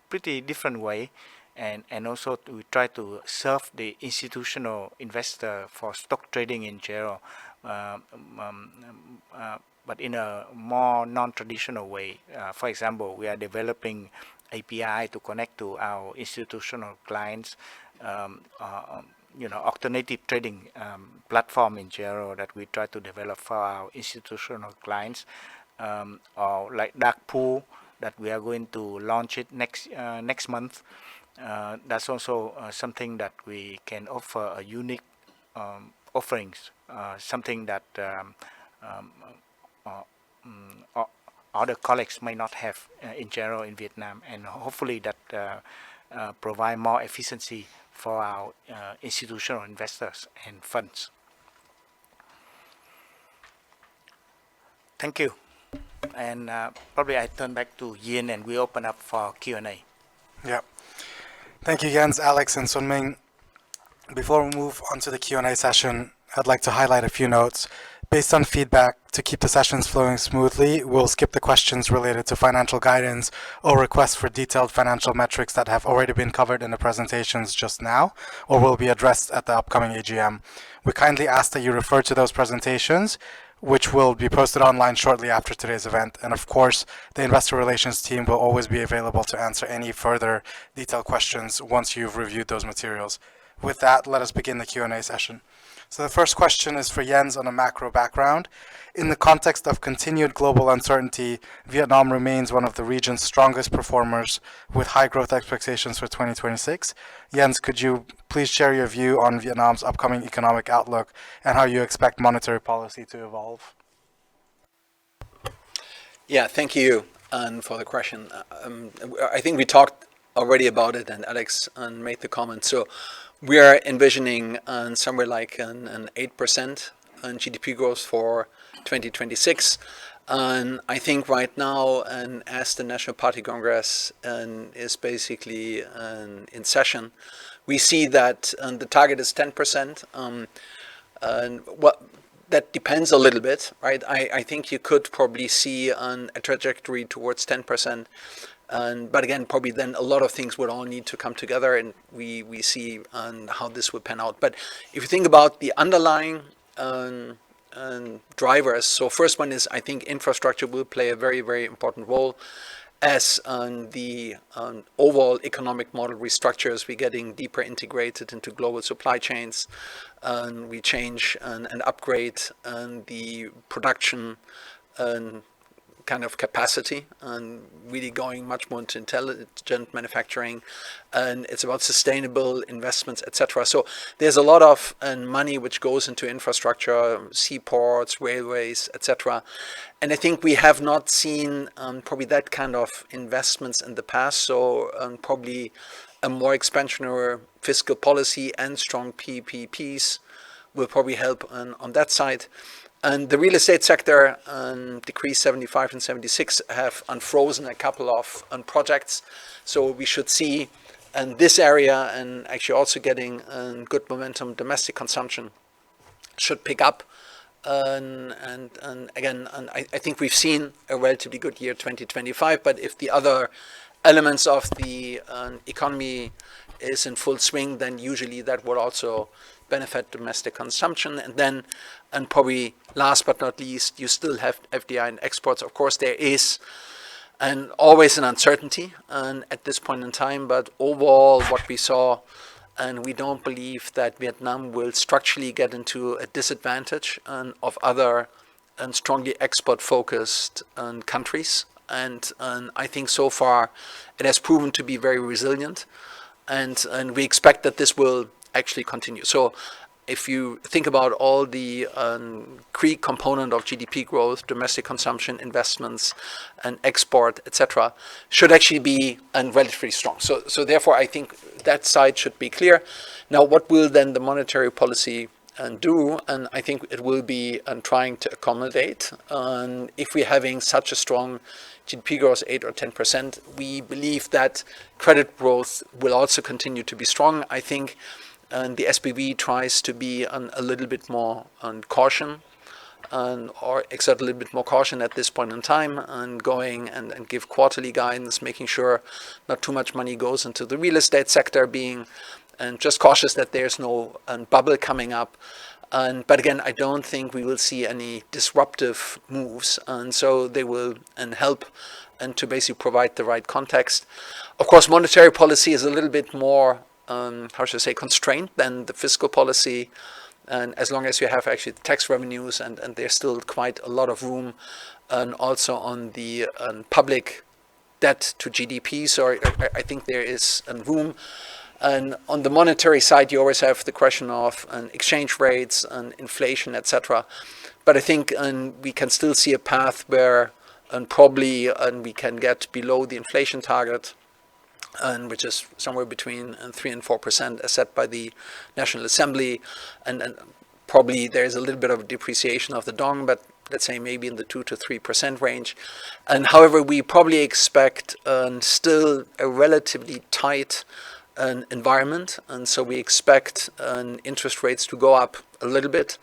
pretty different way. And also we try to serve the institutional investor for stock trading in general, but in a more non-traditional way. For example, we are developing API to connect to our institutional clients, alternative trading platform in general that we try to develop for our institutional clients, or like dark pool that we are going to launch it next month. That's also something that we can offer a unique offerings, something that other colleagues may not have in general in Vietnam, and hopefully that provide more efficiency for our institutional investors and funds. Thank you. And probably I turn back to Yin and we open up for Q&A. Yeah. Thank you, Jens, Alex, and Sun Ming. Before we move on to the Q&A session, I'd like to highlight a few notes. Based on feedback, to keep the sessions flowing smoothly, we'll skip the questions related to financial guidance or requests for detailed financial metrics that have already been covered in the presentations just now, or will be addressed at the upcoming AGM. We kindly ask that you refer to those presentations, which will be posted online shortly after today's event. And of course, the investor relations team will always be available to answer any further detailed questions once you've reviewed those materials. With that, let us begin the Q&A session. So the first question is for Jens on a macro background. In the context of continued global uncertainty, Vietnam remains one of the region's strongest performers with high growth expectations for 2026. Jens, could you please share your view on Vietnam's upcoming economic outlook and how you expect monetary policy to evolve? Yeah, thank you for the question. I think we talked already about it, and Alex made the comment. So we are envisioning somewhere like an 8% GDP growth for 2026. And I think right now, and as the National Party Congress is basically in session, we see that the target is 10%. And what that depends a little bit, right? I think you could probably see a trajectory towards 10%. But again, probably then a lot of things would all need to come together, and we see how this would pan out. But if you think about the underlying drivers, so first one is I think infrastructure will play a very, very important role as the overall economic model restructures. We're getting deeper integrated into global supply chains, and we change and upgrade the production kind of capacity, and really going much more into intelligent manufacturing, and it's about sustainable investments, etc. So there's a lot of money which goes into infrastructure, seaports, railways, etc. And I think we have not seen probably that kind of investments in the past. So probably a more expansionary fiscal policy and strong PPPs will probably help on that side. And the real estate sector, Decree 75 and 76 have unfrozen a couple of projects. So we should see in this area, and actually also getting good momentum, domestic consumption should pick up. And again, I think we've seen a relatively good year 2025, but if the other elements of the economy is in full swing, then usually that will also benefit domestic consumption. And then, and probably last but not least, you still have FDI and exports. Of course, there is always an uncertainty at this point in time, but overall what we saw, and we don't believe that Vietnam will structurally get into a disadvantage of other strongly export-focused countries. And I think so far it has proven to be very resilient, and we expect that this will actually continue. So if you think about all the key component of GDP growth, domestic consumption, investments, and export, etc., should actually be relatively strong. So therefore, I think that side should be clear. Now, what will then the monetary policy do? And I think it will be trying to accommodate. If we're having such a strong GDP growth, 8 or 10%, we believe that credit growth will also continue to be strong. I think the SBV tries to be a little bit more caution, or exert a little bit more caution at this point in time, and going and give quarterly guidance, making sure not too much money goes into the real estate sector, being just cautious that there's no bubble coming up. But again, I don't think we will see any disruptive moves, and so they will help and to basically provide the right context. Of course, monetary policy is a little bit more how should I say, constrained than the fiscal policy, and as long as you have actually the tax revenues, and there's still quite a lot of room, and also on the public debt to GDP. So I think there is room. And on the monetary side, you always have the question of exchange rates and inflation, etc. But I think we can still see a path where probably we can get below the inflation target, which is somewhere between 3 and 4% as set by the National Assembly, and probably there's a little bit of depreciation of the dong, but let's say maybe in the 2 to 3% range. And however, we probably expect still a relatively tight environment, and so we expect interest rates to go up a little bit.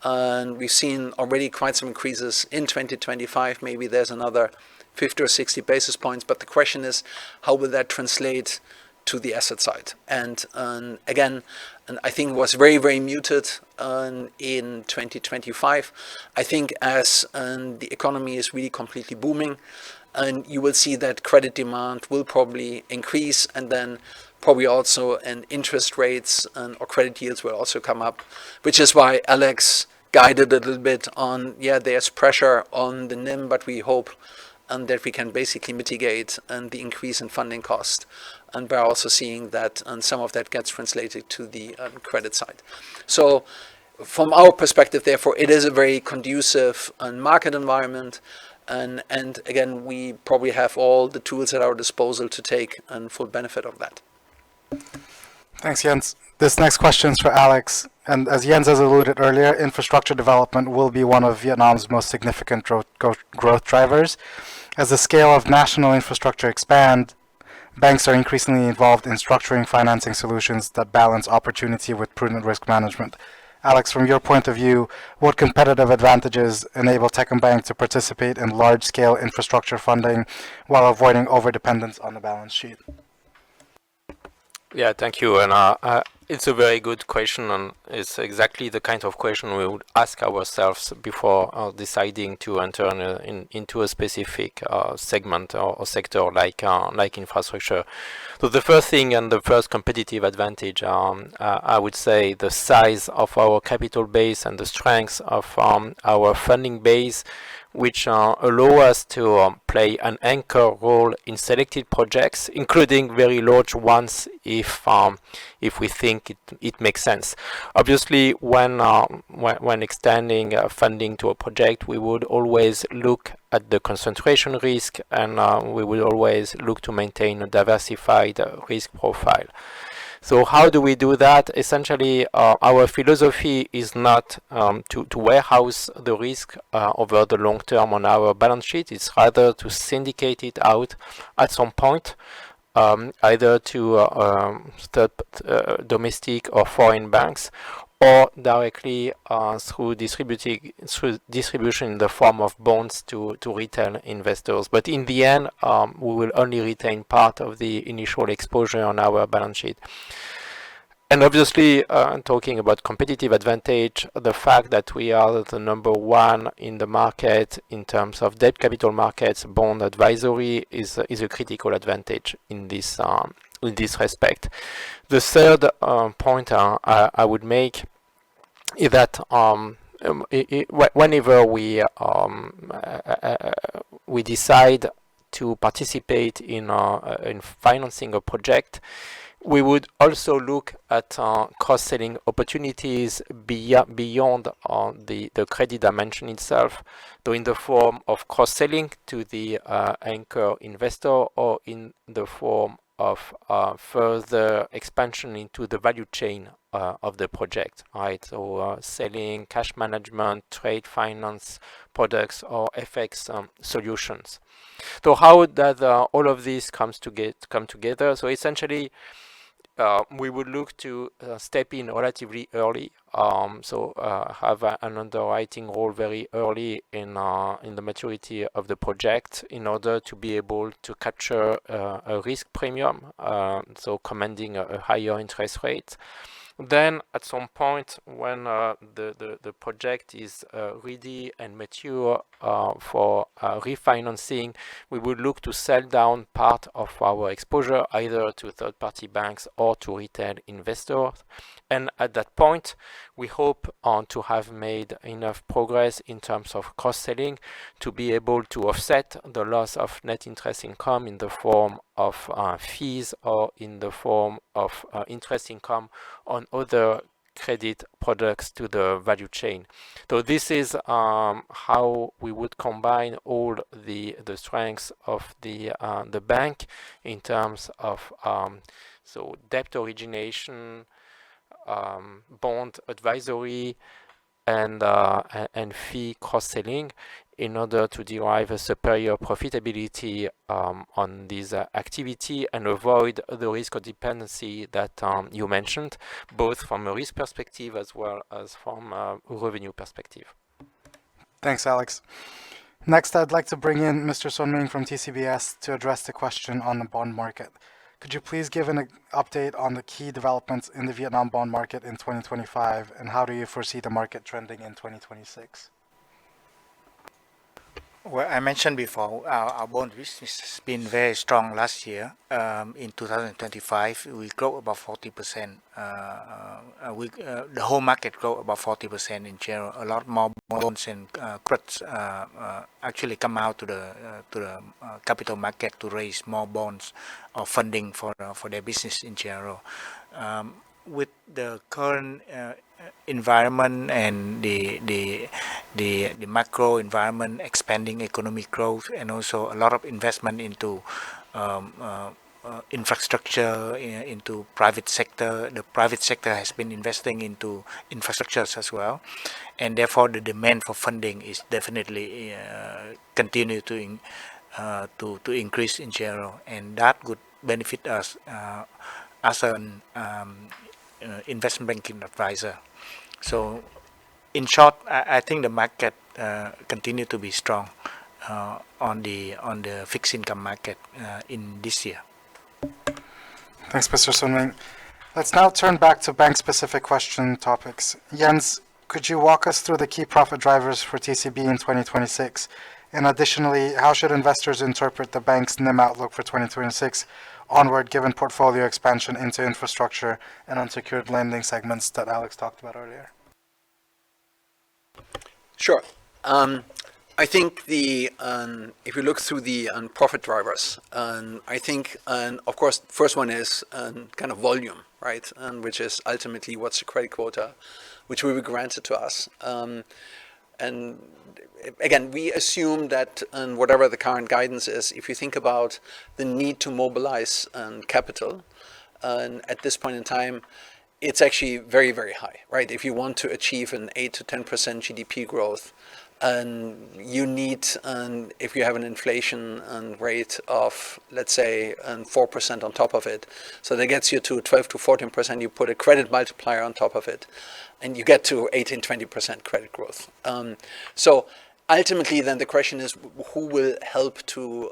And we've seen already quite some increases in 2025. Maybe there's another 50 or 60 basis points, but the question is, how will that translate to the asset side? And again, I think it was very, very muted in 2025. I think as the economy is really completely booming, and you will see that credit demand will probably increase, and then probably also interest rates or credit yields will also come up, which is why Alex guided a little bit on, there's pressure on the NIM, but we hope that we can basically mitigate the increase in funding cost. And we're also seeing that some of that gets translated to the credit side. So from our perspective, therefore, it is a very conducive market environment. And again, we probably have all the tools at our disposal to take full benefit of that. Thanks, Jens. This next question is for Alex. And as Jens has alluded earlier, infrastructure development will be one of Vietnam's most significant growth drivers. As the scale of national infrastructure expands, banks are increasingly involved in structuring financing solutions that balance opportunity with prudent risk management. Alex, from your point of view, what competitive advantages enable Techcombank to participate in large-scale infrastructure funding while avoiding overdependence on the balance sheet? Yeah, thank you. And it's a very good question, and it's exactly the kind of question we would ask ourselves before deciding to enter into a specific segment or sector like infrastructure. So the first thing and the first competitive advantage, I would say, the size of our capital base and the strength of our funding base, which allow us to play an anchor role in selected projects, including very large ones if we think it makes sense. Obviously, when extending funding to a project, we would always look at the concentration risk, and we will always look to maintain a diversified risk profile. So how do we do that? Essentially, our philosophy is not to warehouse the risk over the long term on our balance sheet. It's rather to syndicate it out at some point, either to domestic or foreign banks, or directly through distribution in the form of bonds to retail investors. But in the end, we will only retain part of the initial exposure on our balance sheet. And obviously, talking about competitive advantage, the fact that we are the number one in the market in terms of debt capital markets, bond advisory is a critical advantage in this respect. The third point I would make is that whenever we decide to participate in financing a project, we would also look at cross-selling opportunities beyond the credit dimension itself, though in the form of cross-selling to the anchor investor or in the form of further expansion into the value chain of the project, right? So selling cash management, trade finance products, or FX solutions. So how does all of this come together? So essentially, we would look to step in relatively early, have an underwriting role very early in the maturity of the project in order to be able to capture a risk premium, so commanding a higher interest rate. Then at some point when the project is ready and mature for refinancing, we would look to sell down part of our exposure either to third-party banks or to retail investors. And at that point, we hope to have made enough progress in terms of cross-selling to be able to offset the loss of net interest income in the form of fees or in the form of interest income on other credit products to the value chain. So this is how we would combine all the strengths of the bank in terms of so debt origination, bond advisory, and fee cross-selling in order to derive a superior profitability on this activity and avoid the risk of dependency that you mentioned, both from a risk perspective as well as from a revenue perspective. Thanks, Alex. Next, I'd like to bring in Mr. Son Ming from TCBS to address the question on the bond market. Could you please give an update on the key developments in the Vietnam bond market in 2025, and how do you foresee the market trending in 2026? Well, I mentioned before, our bond business has been very strong last year. In 2025, we grew about 40%. The whole market grew about 40% in general. A lot more bonds and credits actually come out to the capital market to raise more bonds or funding for their business in general. With the current environment and the macro environment, expanding economic growth, and also a lot of investment into infrastructure, into private sector. The private sector has been investing into infrastructures as well, and therefore the demand for funding is definitely continue to increase in general, and that would benefit us as an investment banking advisor. So, in short, I think the market continue to be strong on the fixed income market in this year. Thanks, Mr. Sun Ming. Let's now turn back to bank-specific question topics. Jens, could you walk us through the key profit drivers for TCB in 2026? And additionally, how should investors interpret the bank's NIM outlook for 2026 onward, given portfolio expansion into infrastructure and unsecured lending segments that Alex talked about earlier? Sure. I think if you look through the profit drivers, I think, of course, the first one is kind of volume, right? Which is ultimately what's the credit quota, which will be granted to us. And again, we assume that whatever the current guidance is, if you think about the need to mobilize capital, at this point in time, it's actually very, very high, right? If you want to achieve an 8 to 10% GDP growth, you need, if you have an inflation rate of, let's say, 4% on top of it, so that gets you to 12 to 14%, you put a credit multiplier on top of it, and you get to 18, 20% credit growth. So ultimately, then the question is, who will help to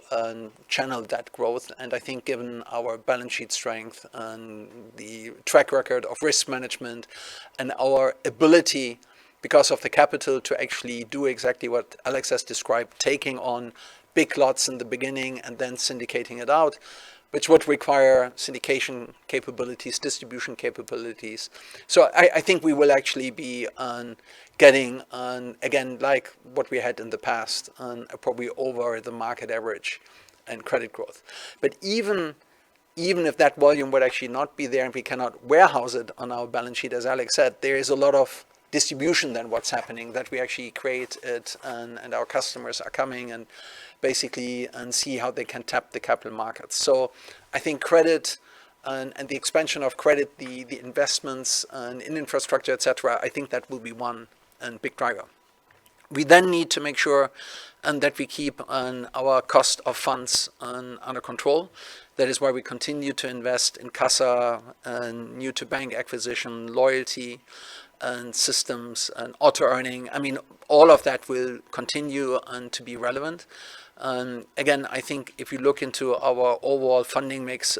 channel that growth? And I think given our balance sheet strength and the track record of risk management and our ability, because of the capital, to actually do exactly what Alex has described, taking on big lots in the beginning and then syndicating it out, which would require syndication capabilities, distribution capabilities. So I think we will actually be getting, again, like what we had in the past, probably over the market average and credit growth. But even if that volume would actually not be there and we cannot warehouse it on our balance sheet, as Alex said, there is a lot of distribution then what's happening, that we actually create it, and our customers are coming and basically see how they can tap the capital markets. So I think credit and the expansion of credit, the investments in infrastructure, etc., I think that will be one big driver. We then need to make sure that we keep our cost of funds under control. That is why we continue to invest in CASA and new to bank acquisition, loyalty, and systems and auto earning. I mean, all of that will continue to be relevant. Again, I think if you look into our overall funding mix,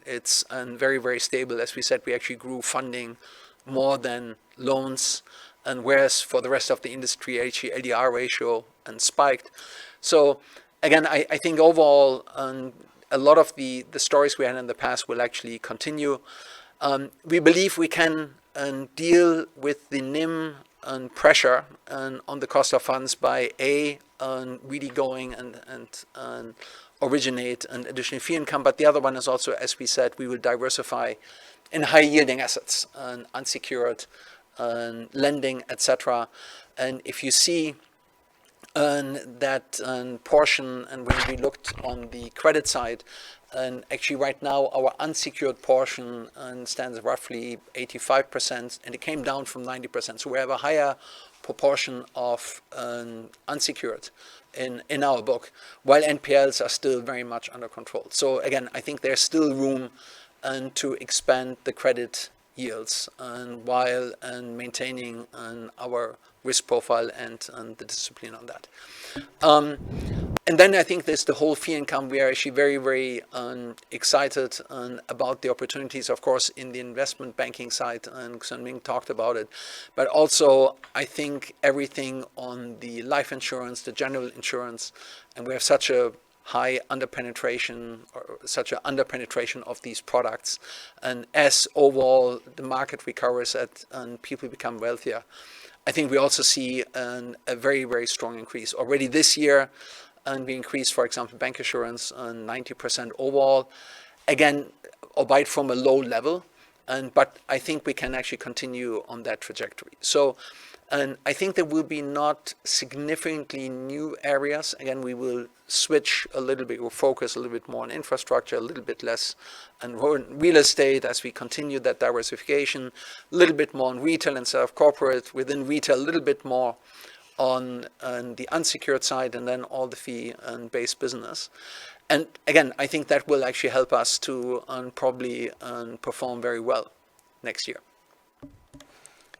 it's very, very stable. As we said, we actually grew funding more than loans, and whereas for the rest of the industry, actually LDR ratio spiked. So again, I think overall, a lot of the stories we had in the past will actually continue. We believe we can deal with the NIM pressure on the cost of funds by really going and originate an additional fee income. But the other one is also, as we said, we will diversify in high yielding assets and unsecured lending, etc. And if you see that portion, and when we looked on the credit side, and actually right now our unsecured portion stands at roughly 85%, and it came down from 90%. So we have a higher proportion of unsecured in our book, while NPLs are still very much under control. So again, I think there's still room to expand the credit yields while maintaining our risk profile and the discipline on that. And then I think there's the whole fee income. We are actually very, very excited about the opportunities, of course, in the investment banking side, and Sun Ming talked about it. But also, I think everything on the life insurance, the general insurance, and we have such a high underpenetration, or such an underpenetration of these products. And as overall the market recovers and people become wealthier, I think we also see a very, very strong increase. Already this year, and we increased, for example, bank assurance 90% overall. Again, albeit from a low level, but I think we can actually continue on that trajectory. So And I think there will be not significantly new areas. Again, we will switch a little bit, or focus a little bit more on infrastructure, a little bit less on real estate as we continue that diversification, a little bit more on retail instead of corporate, within retail, a little bit more on the unsecured side, and then all the fee and based business. And again, I think that will actually help us to probably perform very well next year.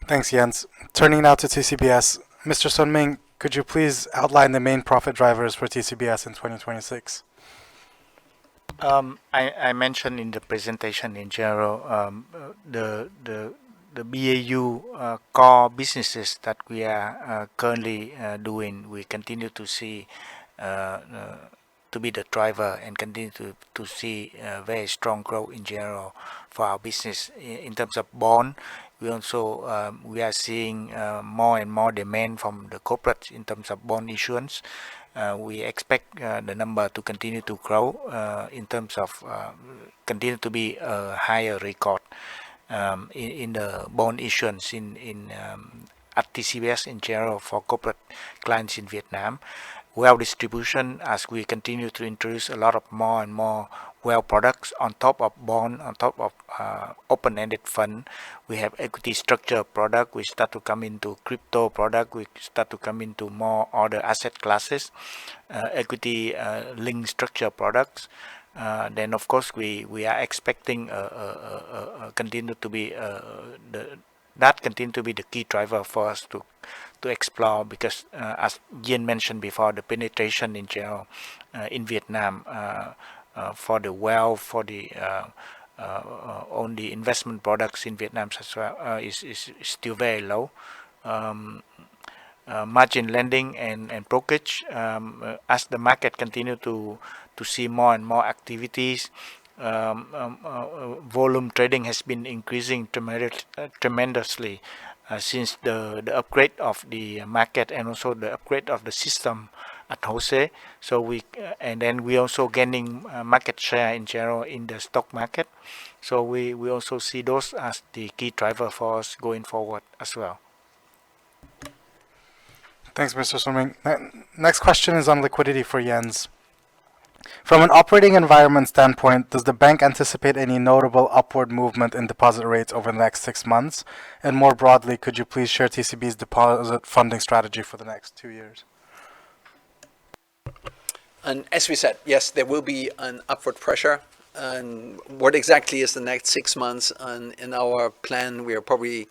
Thanks, Jens. Turning now to TCBS. Mr. Sunming, could you please outline the main profit drivers for TCBS in 2026? I mentioned in the presentation in general the BAU core businesses that we are currently doing. We continue to see to be the driver and continue to see very strong growth in general for our business. In terms of bond, we also we are seeing more and more demand from the corporates in terms of bond issuance. We expect the number to continue to grow in terms of continue to be a higher record in the bond issuance at TCBS in general for corporate clients in Vietnam. Wealth distribution, as we continue to introduce a lot of more and more wealth products on top of bond, on top of open-ended fund. We have equity structure product. We start to come into crypto product. We start to come into more other asset classes, equity linked structure products. Then of course we are expecting continue to be that continue to be the key driver for us to explore, because as Yen mentioned before, the penetration in general in Vietnam for the wealth, for the on the investment products in Vietnam as well is still very low. Margin lending and brokerage, as the market continue to see more and more activities, volume trading has been increasing tremendously since the upgrade of the market and also the upgrade of the system at Jose. So we also gaining market share in general in the stock market. So we also see those as the key driver for us going forward as well. Thanks, Mr. Sunming. Next question is on liquidity for Jens. From an operating environment standpoint, does the bank anticipate any notable upward movement in deposit rates over the next 6 months? And more broadly, could you please share TCB's deposit funding strategy for the next 2 years? And as we said, yes, there will be an upward pressure. And what exactly is the next 6 months? And in our plan, we are probably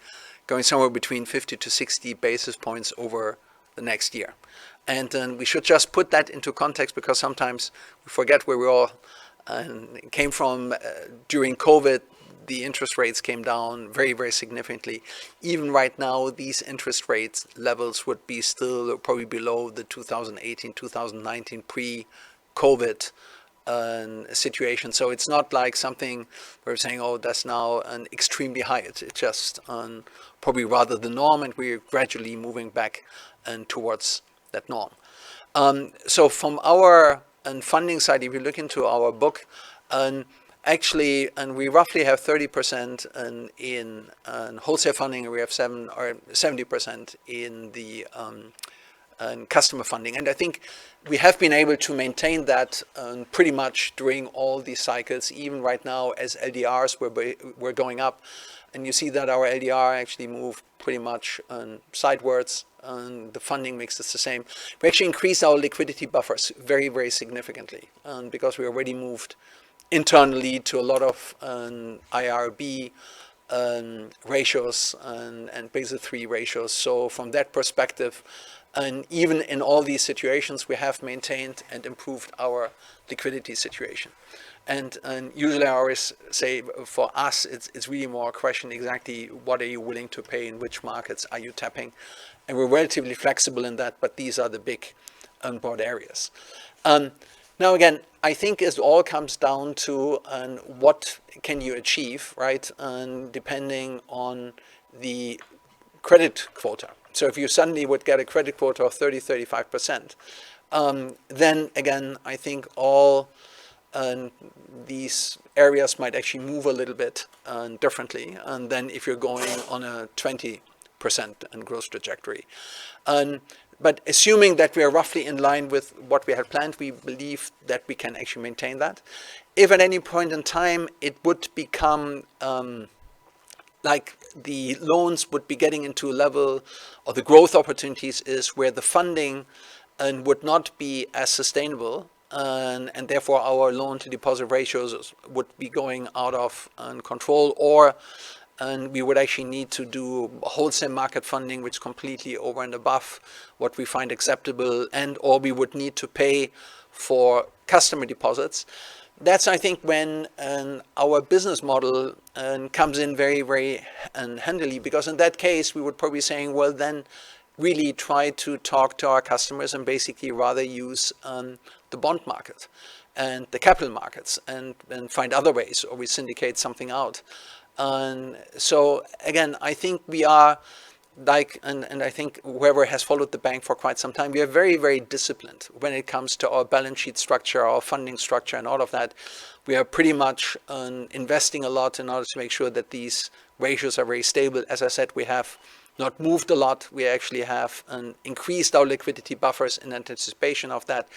going somewhere between 50 to 60 basis points over the next year. And we should just put that into context, because sometimes we forget where we all came from. During COVID, the interest rates came down very, very significantly. Even right now, these interest rates levels would be still probably below the 2018, 2019 pre-COVID situation. So it's not like something we're saying, oh, that's now an extremely high. It's just probably rather the norm, and we're gradually moving back towards that norm. So from our funding side, if you look into our book, actually, we roughly have 30% in wholesale funding, and we have 70% in the customer funding. And I think we have been able to maintain that pretty much during all these cycles, even right now as LDRs were going up. And you see that our LDR actually moved pretty much sidewards, and the funding mix is the same. We actually increased our liquidity buffers very, very significantly, because we already moved internally to a lot of IRB ratios and Basel III ratios. So from that perspective, and even in all these situations, we have maintained and improved our liquidity situation. And usually I always say, for us, it's really more a question exactly what are you willing to pay, in which markets are you tapping. And we're relatively flexible in that, but these are the big broad areas. Now again, I think it all comes down to what can you achieve, right? And depending on the credit quota. So if you suddenly would get a credit quota of 30-35%, then again, I think all these areas might actually move a little bit differently. And then if you're going on a 20% and growth trajectory. But assuming that we are roughly in line with what we had planned, we believe that we can actually maintain that. If at any point in time it would become like the loans would be getting into a level, or the growth opportunities is where the funding would not be as sustainable, and therefore our loan to deposit ratios would be going out of control, or and we would actually need to do wholesale market funding, which is completely over and above what we find acceptable, and or we would need to pay for customer deposits. That's, I think, when our business model comes in very, very handily, because in that case, we would probably be saying, well, then really try to talk to our customers and basically rather use the bond market and the capital markets and find other ways, or we syndicate something out. And so again, I think we are like, and I think whoever has followed the bank for quite some time, we are very, very disciplined when it comes to our balance sheet structure, our funding structure, and all of that. We are pretty much investing a lot in order to make sure that these ratios are very stable. As I said, we have not moved a lot. We actually have increased our liquidity buffers in anticipation of that.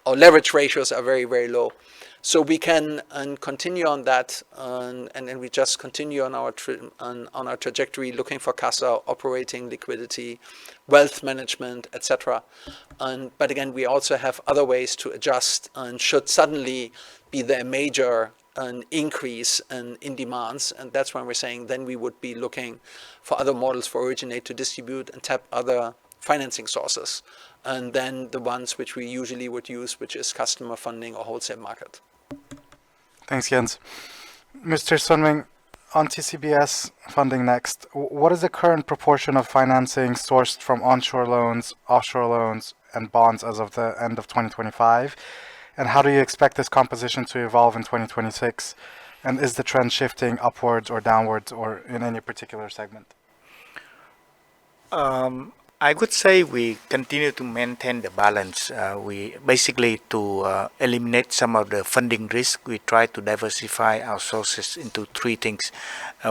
Our leverage ratios are very, very low. So we can continue on that, and we just continue on our trajectory, looking for CASA, operating liquidity, wealth management, etc. But again, we also have other ways to adjust, and should suddenly be there a major increase in demands, and that's when we're saying then we would be looking for other models for originate to distribute and tap other financing sources, and then the ones which we usually would use, which is customer funding or wholesale market. Thanks, Jens. Mr. Sunwing, on TCBS funding next, what is the current proportion of financing sourced from onshore loans, offshore loans, and bonds as of the end of 2025? And how do you expect this composition to evolve in 2026? And is the trend shifting upwards or downwards, or in any particular segment? I would say we continue to maintain the balance. We basically, to eliminate some of the funding risk, we try to diversify our sources into three things.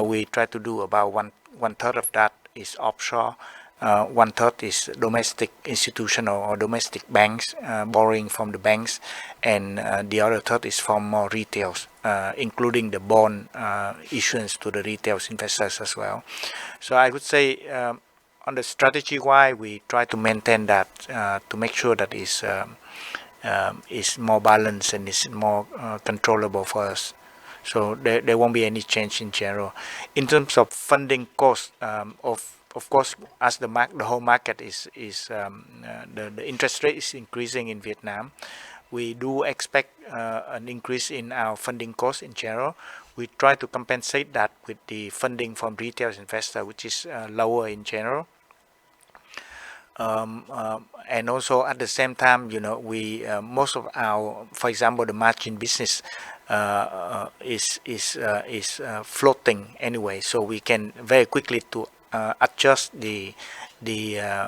We try to do about one third of that is offshore. One third is domestic institutional or domestic banks, borrowing from the banks, and the other third is from more retails, including the bond issuance to the retail investors as well. So I would say, on the strategy why we try to maintain that, to make sure that is more balanced and is more controllable for us. So there won't be any change in general. In terms of funding cost, of course, as the whole market is the interest rate is increasing in Vietnam, we do expect an increase in our funding cost in general. We try to compensate that with the funding from retail investor, which is lower in general. And also at the same time, we most of our, for example, the margin business is floating anyway, so we can very quickly to adjust the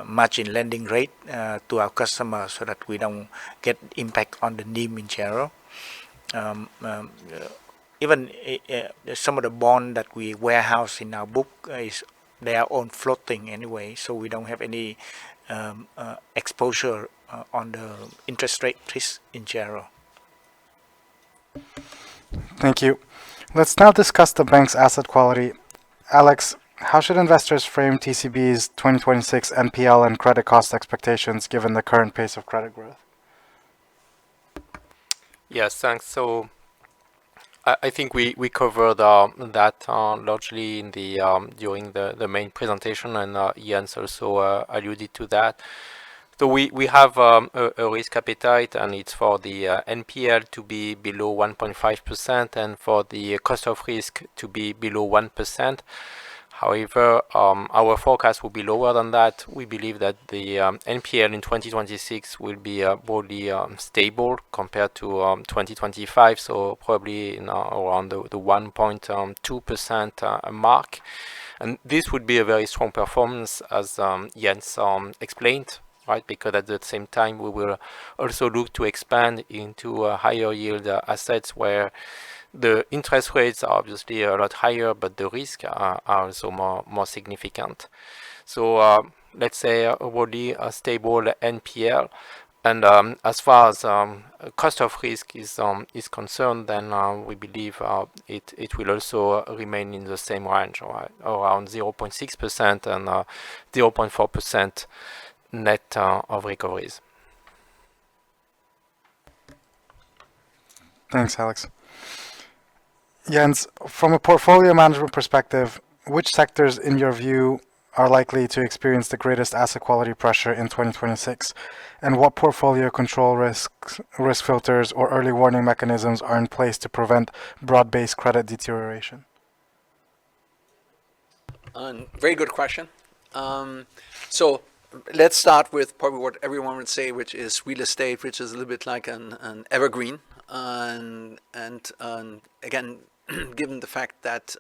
margin lending rate to our customers, so that we don't get impact on the NIM in general. Even some of the bond that we warehouse in our book is their own floating anyway, so we don't have any exposure on the interest rate risk in general. Thank you. Let's now discuss the bank's asset quality. Alex, how should investors frame TCB's 2026 NPL and credit cost expectations given the current pace of credit growth? Yes, thanks. So I think we covered that largely in the during the main presentation, and Jens also alluded to that. So we have a risk appetite, and it's for the NPL to be below 1.5% and for the cost of risk to be below 1%. However, our forecast will be lower than that. We believe that the NPL in 2026 will be broadly stable compared to 2025, so probably around the 1.2% mark. And this would be a very strong performance, as Jens explained, right? Because at the same time, we will also look to expand into higher yield assets where the interest rates are obviously a lot higher, but the risks are also more significant. So let's say broadly a stable NPL. And as far as cost of risk is concerned, then we believe it will also remain in the same range, around 0.6% and 0.4% net of recoveries. Thanks, Alex. Jens, from a portfolio management perspective, which sectors, in your view, are likely to experience the greatest asset quality pressure in 2026? And what portfolio control risks, risk filters, or early warning mechanisms are in place to prevent broad-based credit deterioration? Very good question. So let's start with probably what everyone would say, which is real estate, which is a little bit like an evergreen. And again, given the fact that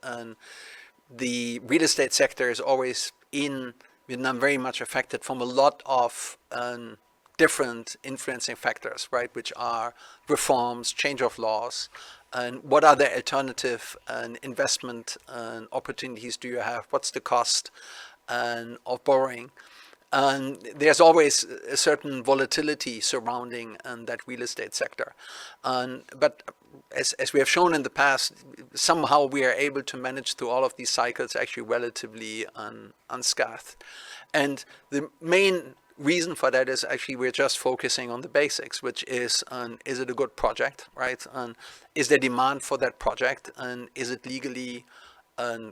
the real estate sector is always in Vietnam very much affected from a lot of different influencing factors, right, which are reforms, change of laws, and what other alternative investment opportunities do you have? What's the cost of borrowing? And there's always a certain volatility surrounding that real estate sector. But as we have shown in the past, somehow we are able to manage through all of these cycles actually relatively unscathed. And the main reason for that is actually we're just focusing on the basics, which is it a good project, right? And is there demand for that project? And is it legally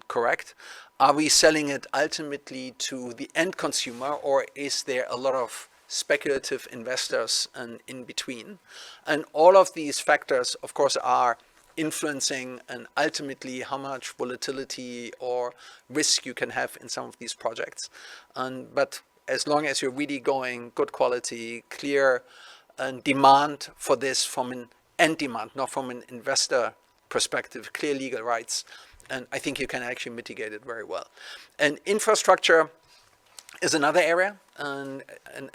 correct? Are we selling it ultimately to the end consumer, or is there a lot of speculative investors in between? And all of these factors, of course, are influencing and ultimately how much volatility or risk you can have in some of these projects. But as long as you're really going good quality, clear demand for this from an end demand, not from an investor perspective, clear legal rights, and I think you can actually mitigate it very well. And infrastructure is another area, and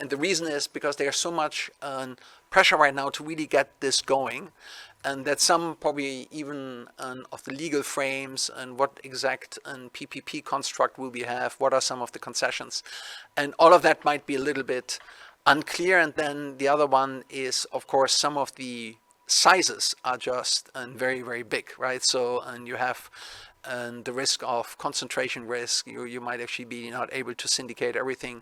the reason is because there's so much pressure right now to really get this going, and that some probably even of the legal frames and what exact PPP construct will we have, what are some of the concessions, and all of that might be a little bit unclear. And then the other one is, of course, some of the sizes are just very, very big, right? So, and you have the risk of concentration risk. You might actually be not able to syndicate everything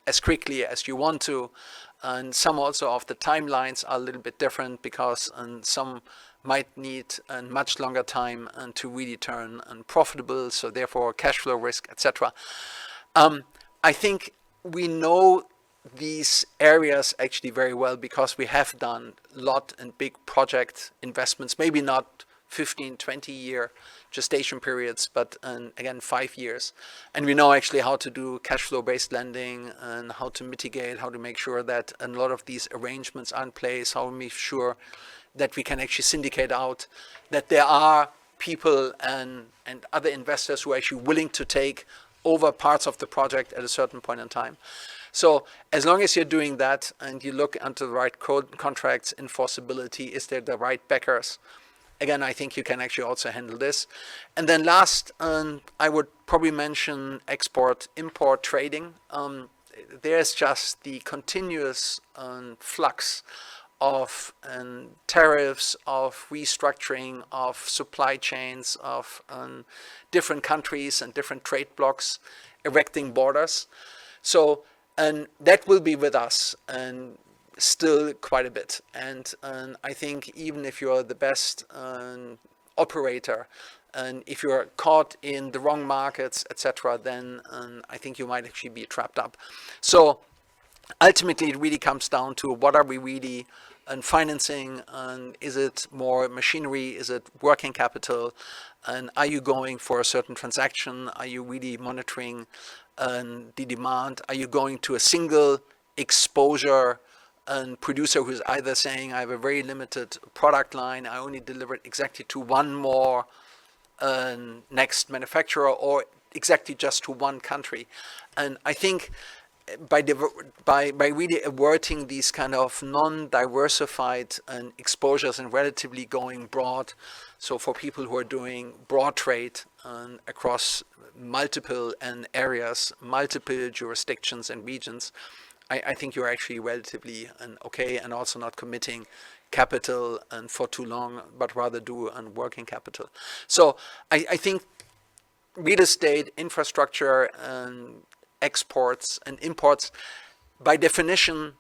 as quickly as you want to. And some also of the timelines are a little bit different because some might need a much longer time to really turn profitable, so therefore cash flow risk, etc. I think we know these areas actually very well because we have done a lot and big project investments, maybe not 15, 20-year gestation periods, but again, 5 years. And we know actually how to do cash flow based lending and how to mitigate, how to make sure that a lot of these arrangements are in place, how to make sure that we can actually syndicate out, that there are people and other investors who are actually willing to take over parts of the project at a certain point in time. So as long as you're doing that and you look into the right contracts, enforceability, is there the right backers? Again, I think you can actually also handle this. And then last, I would probably mention export-import trading. There's just the continuous flux of tariffs, of restructuring, of supply chains, of different countries and different trade blocs erecting borders. So, and that will be with us and still quite a bit. And I think even if you're the best operator, and if you're caught in the wrong markets, etc., then I think you might actually be trapped up. So ultimately, it really comes down to what are we really financing, and is it more machinery, is it working capital, and are you going for a certain transaction, are you really monitoring the demand, are you going to a single exposure producer who's either saying I have a very limited product line, I only deliver it exactly to one more next manufacturer, or exactly just to one country. And I think by really averting these kind of non-diversified exposures and relatively going broad. So for people who are doing broad trade across multiple areas, multiple jurisdictions and regions, I think you're actually relatively okay, and also not committing capital and for too long, but rather do working capital. So I think real estate, infrastructure, and exports and imports, by definition,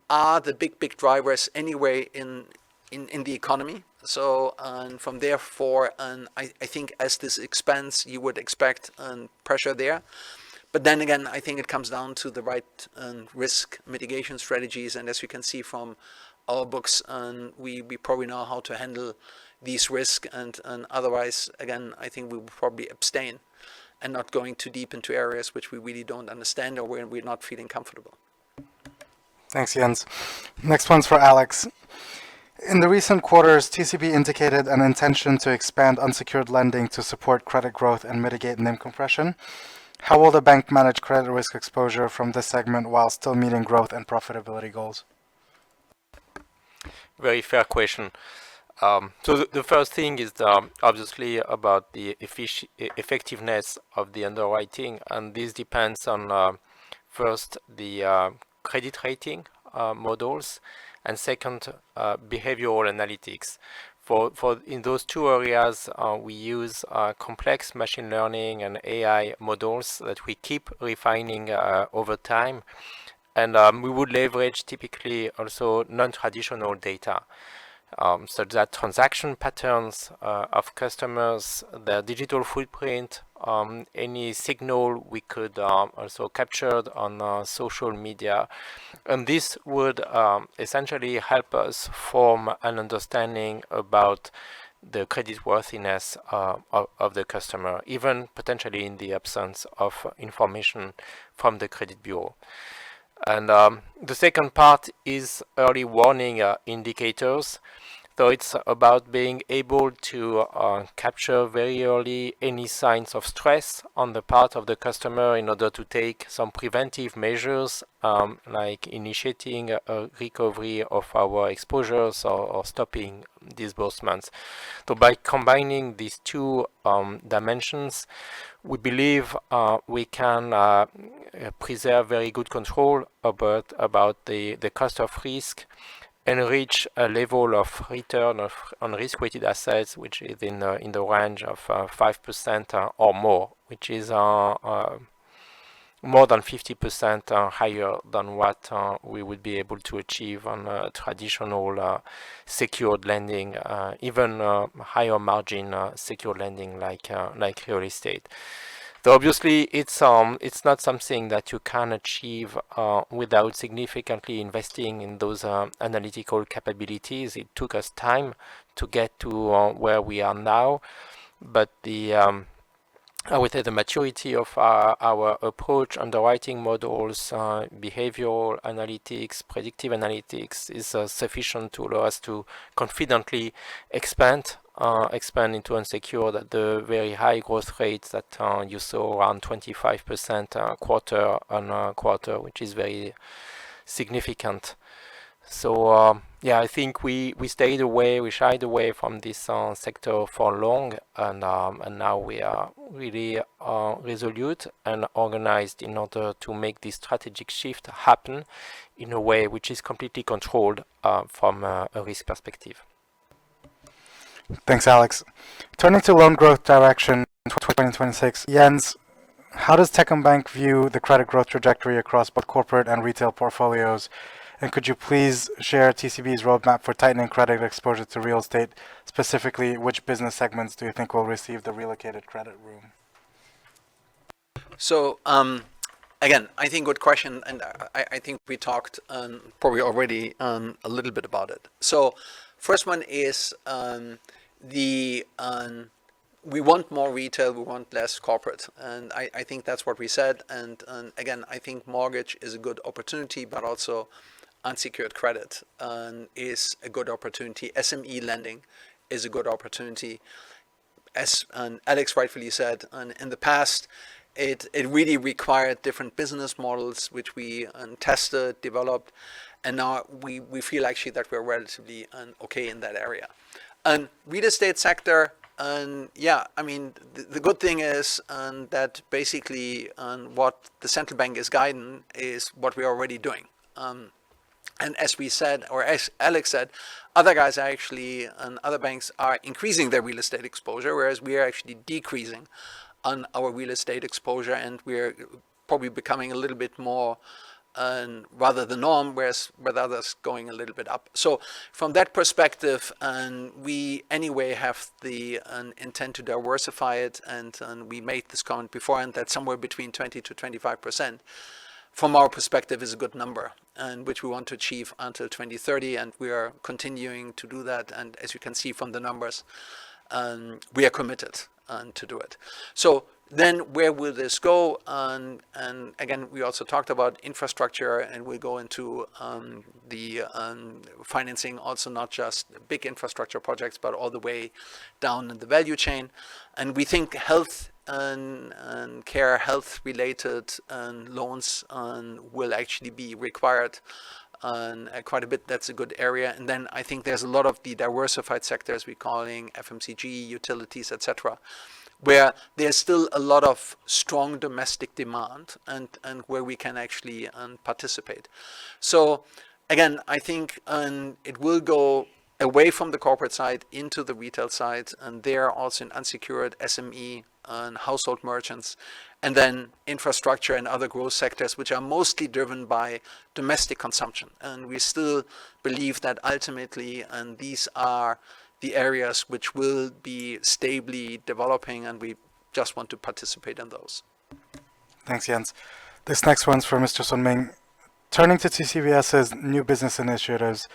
are the big drivers anyway in the economy. So from therefore, I think as this expands, you would expect pressure there. But then again, I think it comes down to the right risk mitigation strategies. And as you can see from our books, we probably know how to handle these risks. And otherwise, again, I think we will probably abstain and not going too deep into areas which we really don't understand or where we're not feeling comfortable. Thanks, Jens. Next one's for Alex. In the recent quarters, TCB indicated an intention to expand unsecured lending to support credit growth and mitigate NIM compression. How will the bank manage credit risk exposure from this segment while still meeting growth and profitability goals? Very fair question. So the first thing is obviously about the effectiveness of the underwriting, and this depends on first the credit rating models, and second behavioral analytics. For in those two areas, we use complex machine learning and AI models that we keep refining over time, and we would leverage typically also non-traditional data. Such that transaction patterns of customers, their digital footprint, any signal we could also capture on social media. And this would essentially help us form an understanding about the creditworthiness of the customer, even potentially in the absence of information from the credit bureau. And the second part is early warning indicators. So it's about being able to capture very early any signs of stress on the part of the customer in order to take some preventive measures, like initiating a recovery of our exposures or stopping disbursements. So by combining these two dimensions, we believe we can preserve very good control about the cost of risk and reach a level of return on risk-weighted assets which is in the range of 5% or more, which is more than 50% higher than what we would be able to achieve on traditional secured lending, even higher margin secured lending like real estate. So obviously, it's not something that you can achieve without significantly investing in those analytical capabilities. It took us time to get to where we are now, but I would say the maturity of our approach, underwriting models, behavioral analytics, predictive analytics is sufficient to allow us to confidently expand into unsecured at the very high growth rates that you saw, around 25% quarter on quarter, which is very significant. So yeah, I think we shied away from this sector for long, and now we are really resolute and organized in order to make this strategic shift happen in a way which is completely controlled from a risk perspective. Thanks, Alex. Turning to loan growth direction in 2026, Jens, how does Techcombank view the credit growth trajectory across both corporate and retail portfolios? And could you please share TCB's roadmap for tightening credit exposure to real estate? Specifically, which business segments do you think will receive the relocated credit room? So again, I think good question, and I think we talked probably already a little bit about it. So first one is we want more retail, we want less corporate, and I think that's what we said. And again, I think mortgage is a good opportunity, but also unsecured credit is a good opportunity. SME lending is a good opportunity. As Alex rightfully said, in the past, it really required different business models, which we tested, developed, and now we feel actually that we're relatively okay in that area. And real estate sector, and yeah, I mean, the good thing is that basically what the central bank is guiding is what we're already doing. And as we said, or as Alex said, other guys are actually, and other banks are increasing their real estate exposure, whereas we are actually decreasing on our real estate exposure, and we're probably becoming a little bit more rather the norm, whereas with others going a little bit up. So from that perspective, we anyway have the intent to diversify it, and we made this comment before, and that somewhere between 20 to 25%. From our perspective is a good number, and which we want to achieve until 2030, and we are continuing to do that. And as you can see from the numbers, we are committed to do it. So then where will this go? And again, we also talked about infrastructure, and we go into the financing, also not just big infrastructure projects, but all the way down in the value chain. And we think health and care, health-related loans will actually be required quite a bit. That's a good area. And then I think there's a lot of the diversified sectors we're calling FMCG, utilities, etc., where there's still a lot of strong domestic demand, and where we can actually participate. So again, I think it will go away from the corporate side into the retail side, and there also in unsecured SME and household merchants, and then infrastructure and other growth sectors, which are mostly driven by domestic consumption. And we still believe that ultimately, and these are the areas which will be stably developing, and we just want to participate in those. Thanks, Jens. This next one's for Mr. Sun Ming. Turning to TCBS's new business initiatives,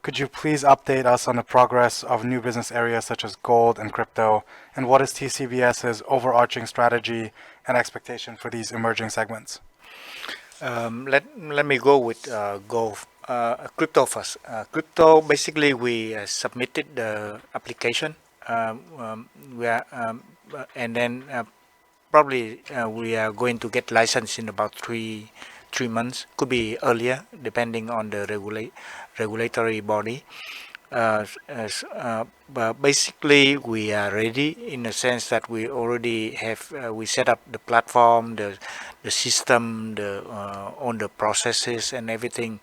could you please update us on the progress of new business areas such as gold and crypto, and what is TCBS's overarching strategy and expectation for these emerging segments? Let me go with gold. Crypto first. Crypto, basically we submitted the application. And then probably we are going to get license in about three months. Could be earlier, depending on the regulatory body. But basically we are ready in the sense that we already have we set up the platform, the system, on the processes and everything.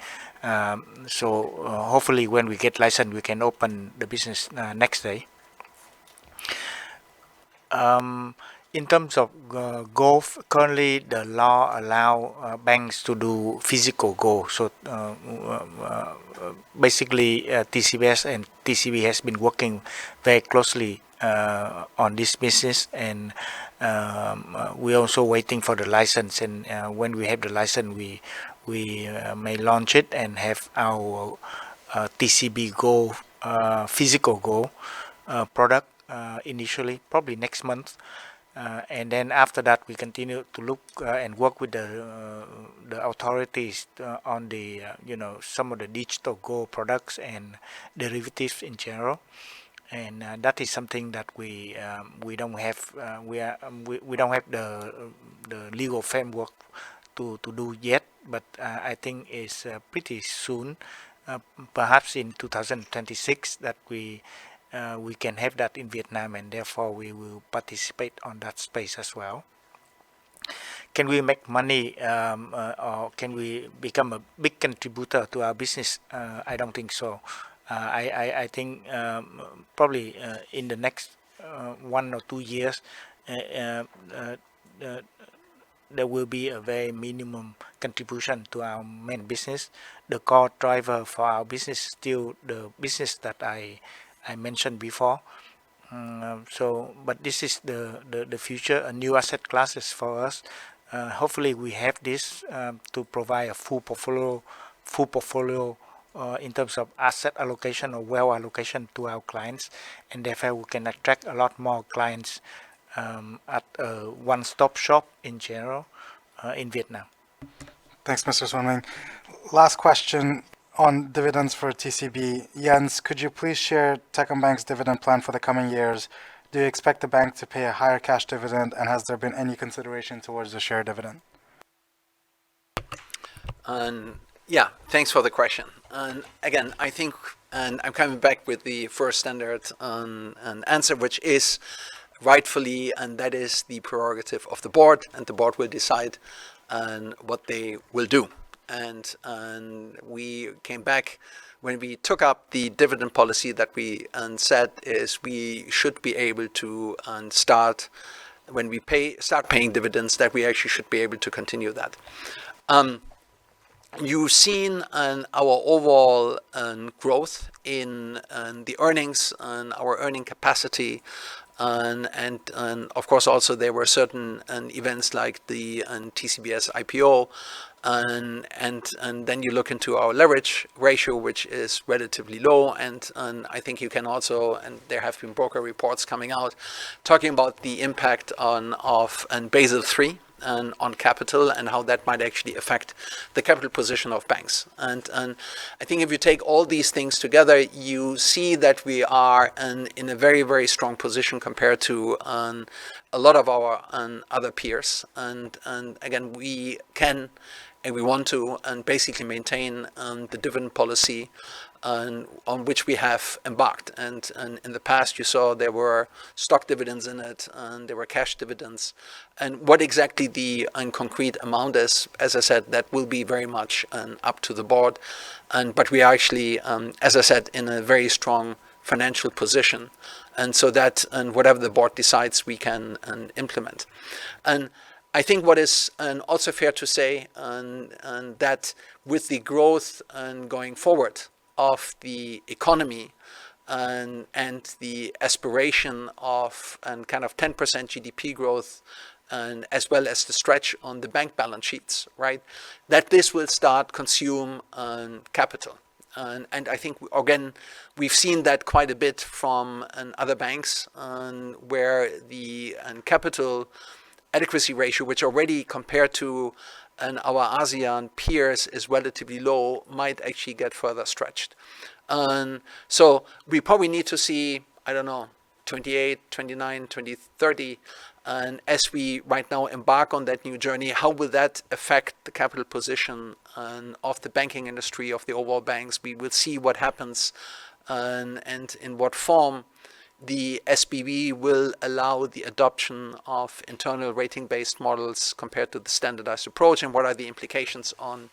So hopefully when we get license we can open the business next day. In terms of gold, currently the law allow banks to do physical gold. So basically TCBS and TCB has been working very closely on this business, and we're also waiting for the license. And when we have the license, we may launch it and have our TCB Go physical Go product initially, probably next month. And then after that we continue to look and work with the authorities on the some of the digital gold products and derivatives in general, and that is something that we don't have we don't have the legal framework to do yet, but I think it's pretty soon, perhaps in 2026, that we can have that in Vietnam, and therefore we will participate on that space as well. Can we make money or can we become a big contributor to our business? I don't think so. I think probably in the next 1 or 2 years there will be a very minimum contribution to our main business. The core driver for our business is still the business that I mentioned before. But this is the future, a new asset classes for us. Hopefully we have this to provide a full portfolio in terms of asset allocation or wealth allocation to our clients, and therefore we can attract a lot more clients at a one-stop shop in general in Vietnam. Thanks, Mr. Sun Ming. Last question on dividends for TCB. Jens, could you please share Techcombank's dividend plan for the coming years? Do you expect the bank to pay a higher cash dividend, and has there been any consideration towards the share dividend? Yeah, thanks for the question. And again, I think, and I'm coming back with the first standard an answer, which is rightfully, and that is the prerogative of the board, and the board will decide what they will do. And we came back when we took up the dividend policy that we said is we should be able to start when we start paying dividends, that we actually should be able to continue that. You've seen our overall growth in the earnings and our earning capacity, and of course also there were certain events like the TCBS IPO, and then you look into our leverage ratio, which is relatively low, and I think you can also, and there have been broker reports coming out talking about the impact of Basel III and on capital, and how that might actually affect the capital position of banks. And I think if you take all these things together, you see that we are in a very, very strong position compared to a lot of our other peers. And again, we can and we want to basically maintain the dividend policy on which we have embarked. And in the past, you saw there were stock dividends in it, and there were cash dividends. And what exactly the concrete amount is, as I said, that will be very much up to the board. But we are actually, as I said, in a very strong financial position. And so that, and whatever the board decides, we can implement. And I think what is also fair to say, that with the growth going forward of the economy and the aspiration of kind of 10% GDP growth, and as well as the stretch on the bank balance sheets, right, that this will start consume capital. And I think, again, we've seen that quite a bit from other banks, where the capital adequacy ratio, which already compared to our ASEAN peers is relatively low, might actually get further stretched. So we probably need to see, I don't know, 28, 29, 2030, and as we right now embark on that new journey, how will that affect the capital position of the banking industry, of the overall banks? We will see what happens and in what form the SBV will allow the adoption of internal rating-based models compared to the standardized approach, and what are the implications on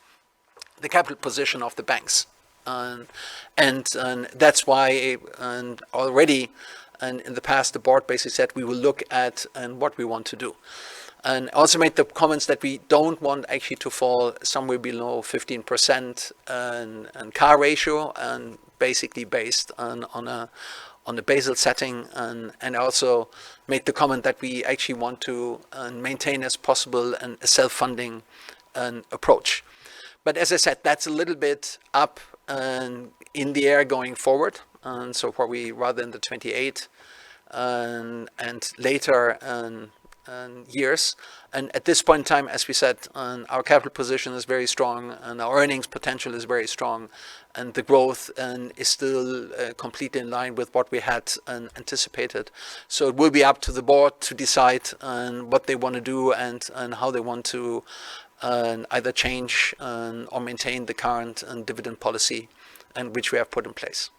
the capital position of the banks. And that's why already in the past, the board basically said we will look at what we want to do. And also made the comments that we don't want actually to fall somewhere below 15% and CAR ratio, and basically based on the Basel setting, and also made the comment that we actually want to maintain as possible a self-funding approach. But as I said, that's a little bit up in the air going forward, and so probably rather in the 28 and later years. And at this point in time, as we said, our capital position is very strong, and our earnings potential is very strong, and the growth is still completely in line with what we had anticipated. So it will be up to the board to decide what they want to do and how they want to either change or maintain the current dividend policy and which we have put in place.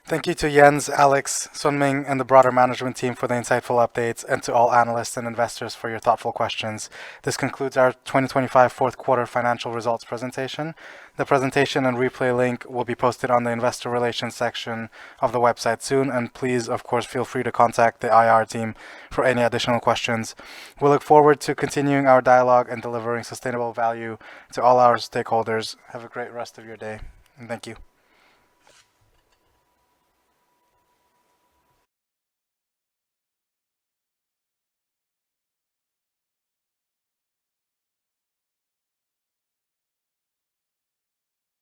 Thank you to Jens, Alex, Sunming, and the broader management team for the insightful updates, and to all analysts and investors for your thoughtful questions. This concludes our 2025 fourth quarter financial results presentation. The presentation and replay link will be posted on the investor relations section of the website soon, and please, of course, feel free to contact the IR team for any additional questions. We look forward to continuing our dialogue and delivering sustainable value to all our stakeholders. Have a great rest of your day, and thank you.